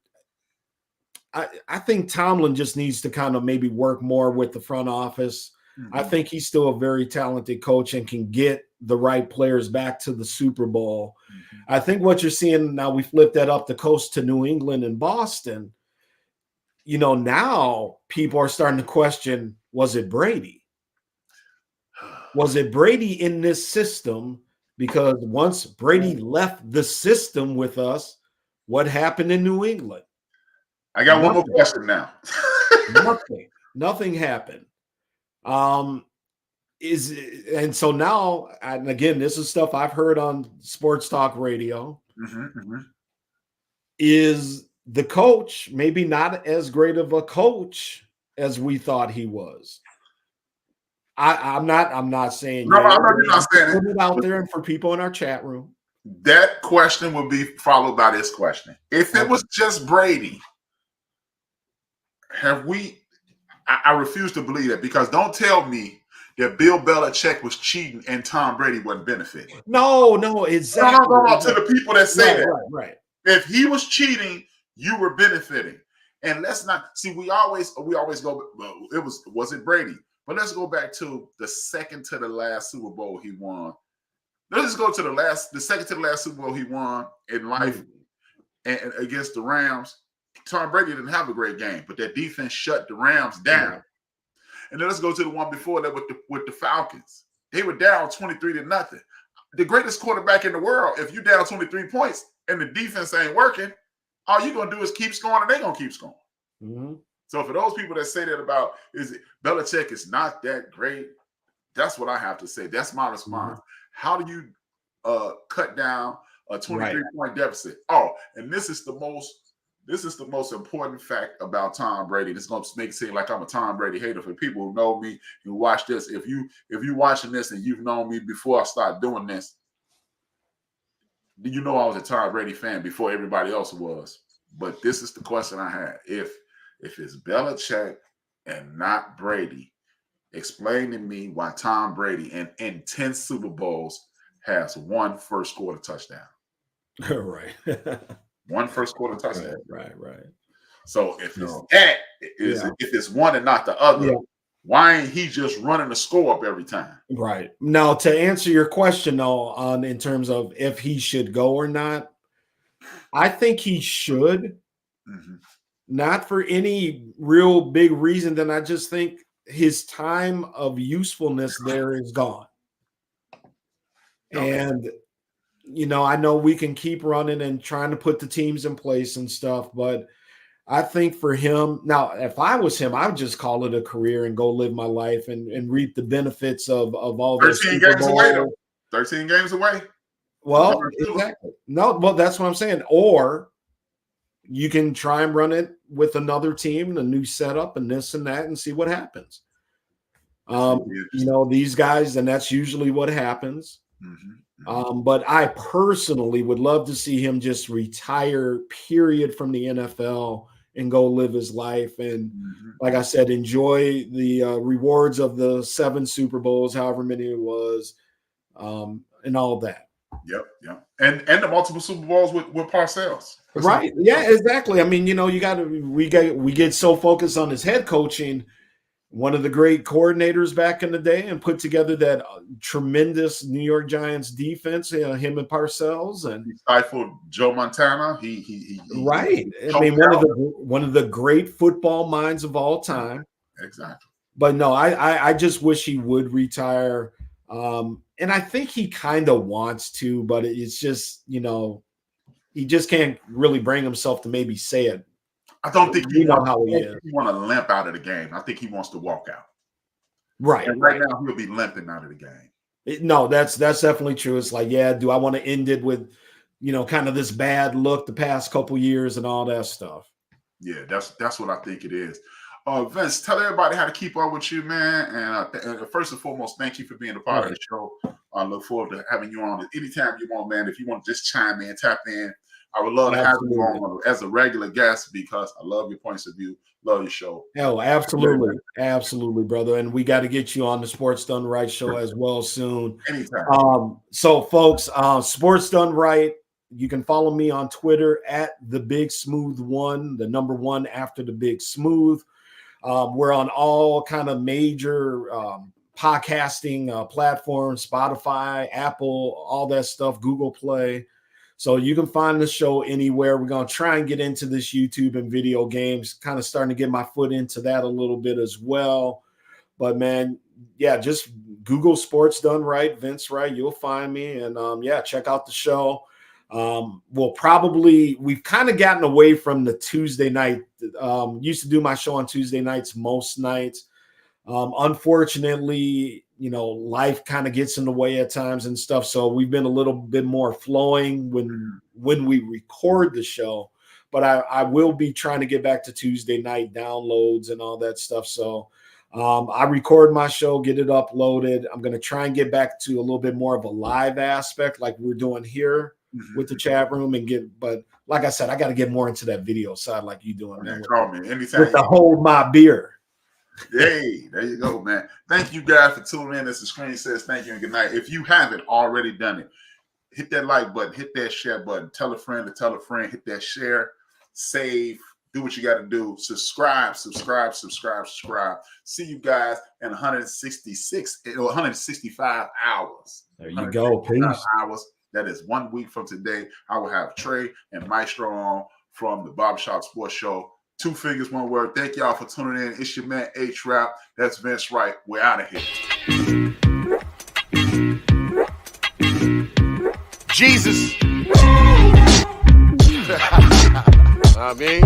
I think Tomlin just needs to kind of maybe work more with the front office. Mm-hmm. I think he's still a very talented coach and can get the right players back to the Super Bowl. Mm-hmm. I think what you're seeing now, we flipped that up the coast to New England and Boston. Now people are starting to question, was it Brady? Was it Brady in this system? Because once Brady left the system with us, what happened in New England? I got one more question now. Nothing happened. And so now, and again, this is stuff I've heard on sports talk radio. Is the coach maybe not as great of a coach as we thought he was? I'm not saying. No, I know you're not saying it. Put it out there and for people in our chat room. That question will be followed by this question: if it was just Brady, have we? I refuse to believe that, because don't tell me that Bill Belichick was cheating and Tom Brady wasn't benefiting. No, exactly. No. To the people that say that, right. If he was cheating, you were benefiting. And let's not see. We always go. Was it Brady? But let's go back to the second to the last Super Bowl he won. Let's just go to the second to the last Super Bowl he won in life, and against the Rams. Tom Brady didn't have a great game, but that defense shut the Rams down. Yeah. And then let's go to the one before that with the Falcons. They were down 23-0. The greatest quarterback in the world, if you down 23 points and the defense ain't working, all you're going to do is keep scoring, and they're going to keep scoring. Mm-hmm. So for those people that say that about Belichick is not that great, that's what I have to say. That's my response. Mm-hmm. How do you cut down a 23-point deficit? Oh, and this is the most important fact about Tom Brady. This is going to make it seem like I'm a Tom Brady hater. For people who know me, who watch this, if you're watching this and you've known me before I start doing this, you know I was a Tom Brady fan before everybody else was. But this is the question I had. If it's Belichick and not Brady, explain to me why Tom Brady in 10 Super Bowls has one first quarter touchdown. Right. One first quarter touchdown. Right. So if it's if it's one and not the other, Why ain't he just running the score up every time? Right. Now, to answer your question, though, in terms of if he should go or not, I think he should. Mm-hmm. Not for any real big reason. Then I just think his time of usefulness there is gone. Okay. And, I know we can keep running and trying to put the teams in place and stuff, but I think for him, now, if I was him, I would just call it a career and go live my life and reap the benefits of all those 13 Super games away, though. Bowl. 13 games away. Well, exactly. No, well, that's what I'm saying. Or you can try and run it with another team, a new setup, and this and that, and see what happens. These guys, and that's usually what happens. Mm-hmm. But I personally would love to see him just retire, period, from the NFL and go live his life. And like I said, enjoy the rewards of the 7 Super Bowls, however many it was, and all of that. Yep. And the multiple Super Bowls with Parcells. Right. Yeah, exactly. I mean, we get so focused on his head coaching, one of the great coordinators back in the day, and put together that tremendous New York Giants defense, him and Parcells, and he stifled Joe Montana. He right. I mean, one of the great football minds of all time. Exactly. But no, I just wish he would retire. And I think he kind of wants to, but it's just, he just can't really bring himself to maybe say it. I don't think he want to limp out of the game. I think he wants to walk out. Right. And right now he'll be limping out of the game. No, that's definitely true. It's like, yeah, do I want to end it with, kind of this bad look the past couple years and all that stuff? Yeah, that's what I think it is. Vince, tell everybody how to keep up with you, man. And first and foremost, thank you for being a part of the show. I look forward to having you on anytime you want, man. If you want to just chime in, tap in, I would love to have you on as a regular guest because I love your points of view, love your show. Oh, absolutely. Absolutely, brother. And we got to get you on the Sports Done Right show as well soon. Anytime. So, folks, Sports Done Right, you can follow me on Twitter at the Big Smooth 1, the number 1 after the Big Smooth. We're on all kind of major podcasting platforms, Spotify, Apple, all that stuff, Google Play. So you can find the show anywhere. We're going to try and get into this YouTube and video games, kind of starting to get my foot into that a little bit as well. But, man, yeah, just Google Sports Done Right, Vince Wright. You'll find me. And, check out the show. We've kind of gotten away from the Tuesday night. Used to do my show on Tuesday nights most nights. Unfortunately, life kind of gets in the way at times and stuff. So we've been a little bit more flowing when we record the show, but I will be trying to get back to Tuesday night downloads and all that stuff. So I record my show, get it uploaded. I'm going to try and get back to a little bit more of a live aspect like we're doing here with the chat room but like I said, I got to get more into that video side like you doing, man. Call me anytime. With the hold my beer. Hey, there you go, man. Thank you guys for tuning in. As the screen says, thank you and good night. If you haven't already done it, hit that like button, hit that share button, tell a friend to tell a friend, hit that share, save, do what you got to do. Subscribe. See you guys in 165 hours. There you go. Peace. Hours. That is 1 week from today. I will have Trey and Maestro on from the Barbershop Sports Show. 2 fingers, 1 word. Thank y'all for tuning in. It's your man H-Rap. That's Vince Wright. We're out of here. Jesus. I mean,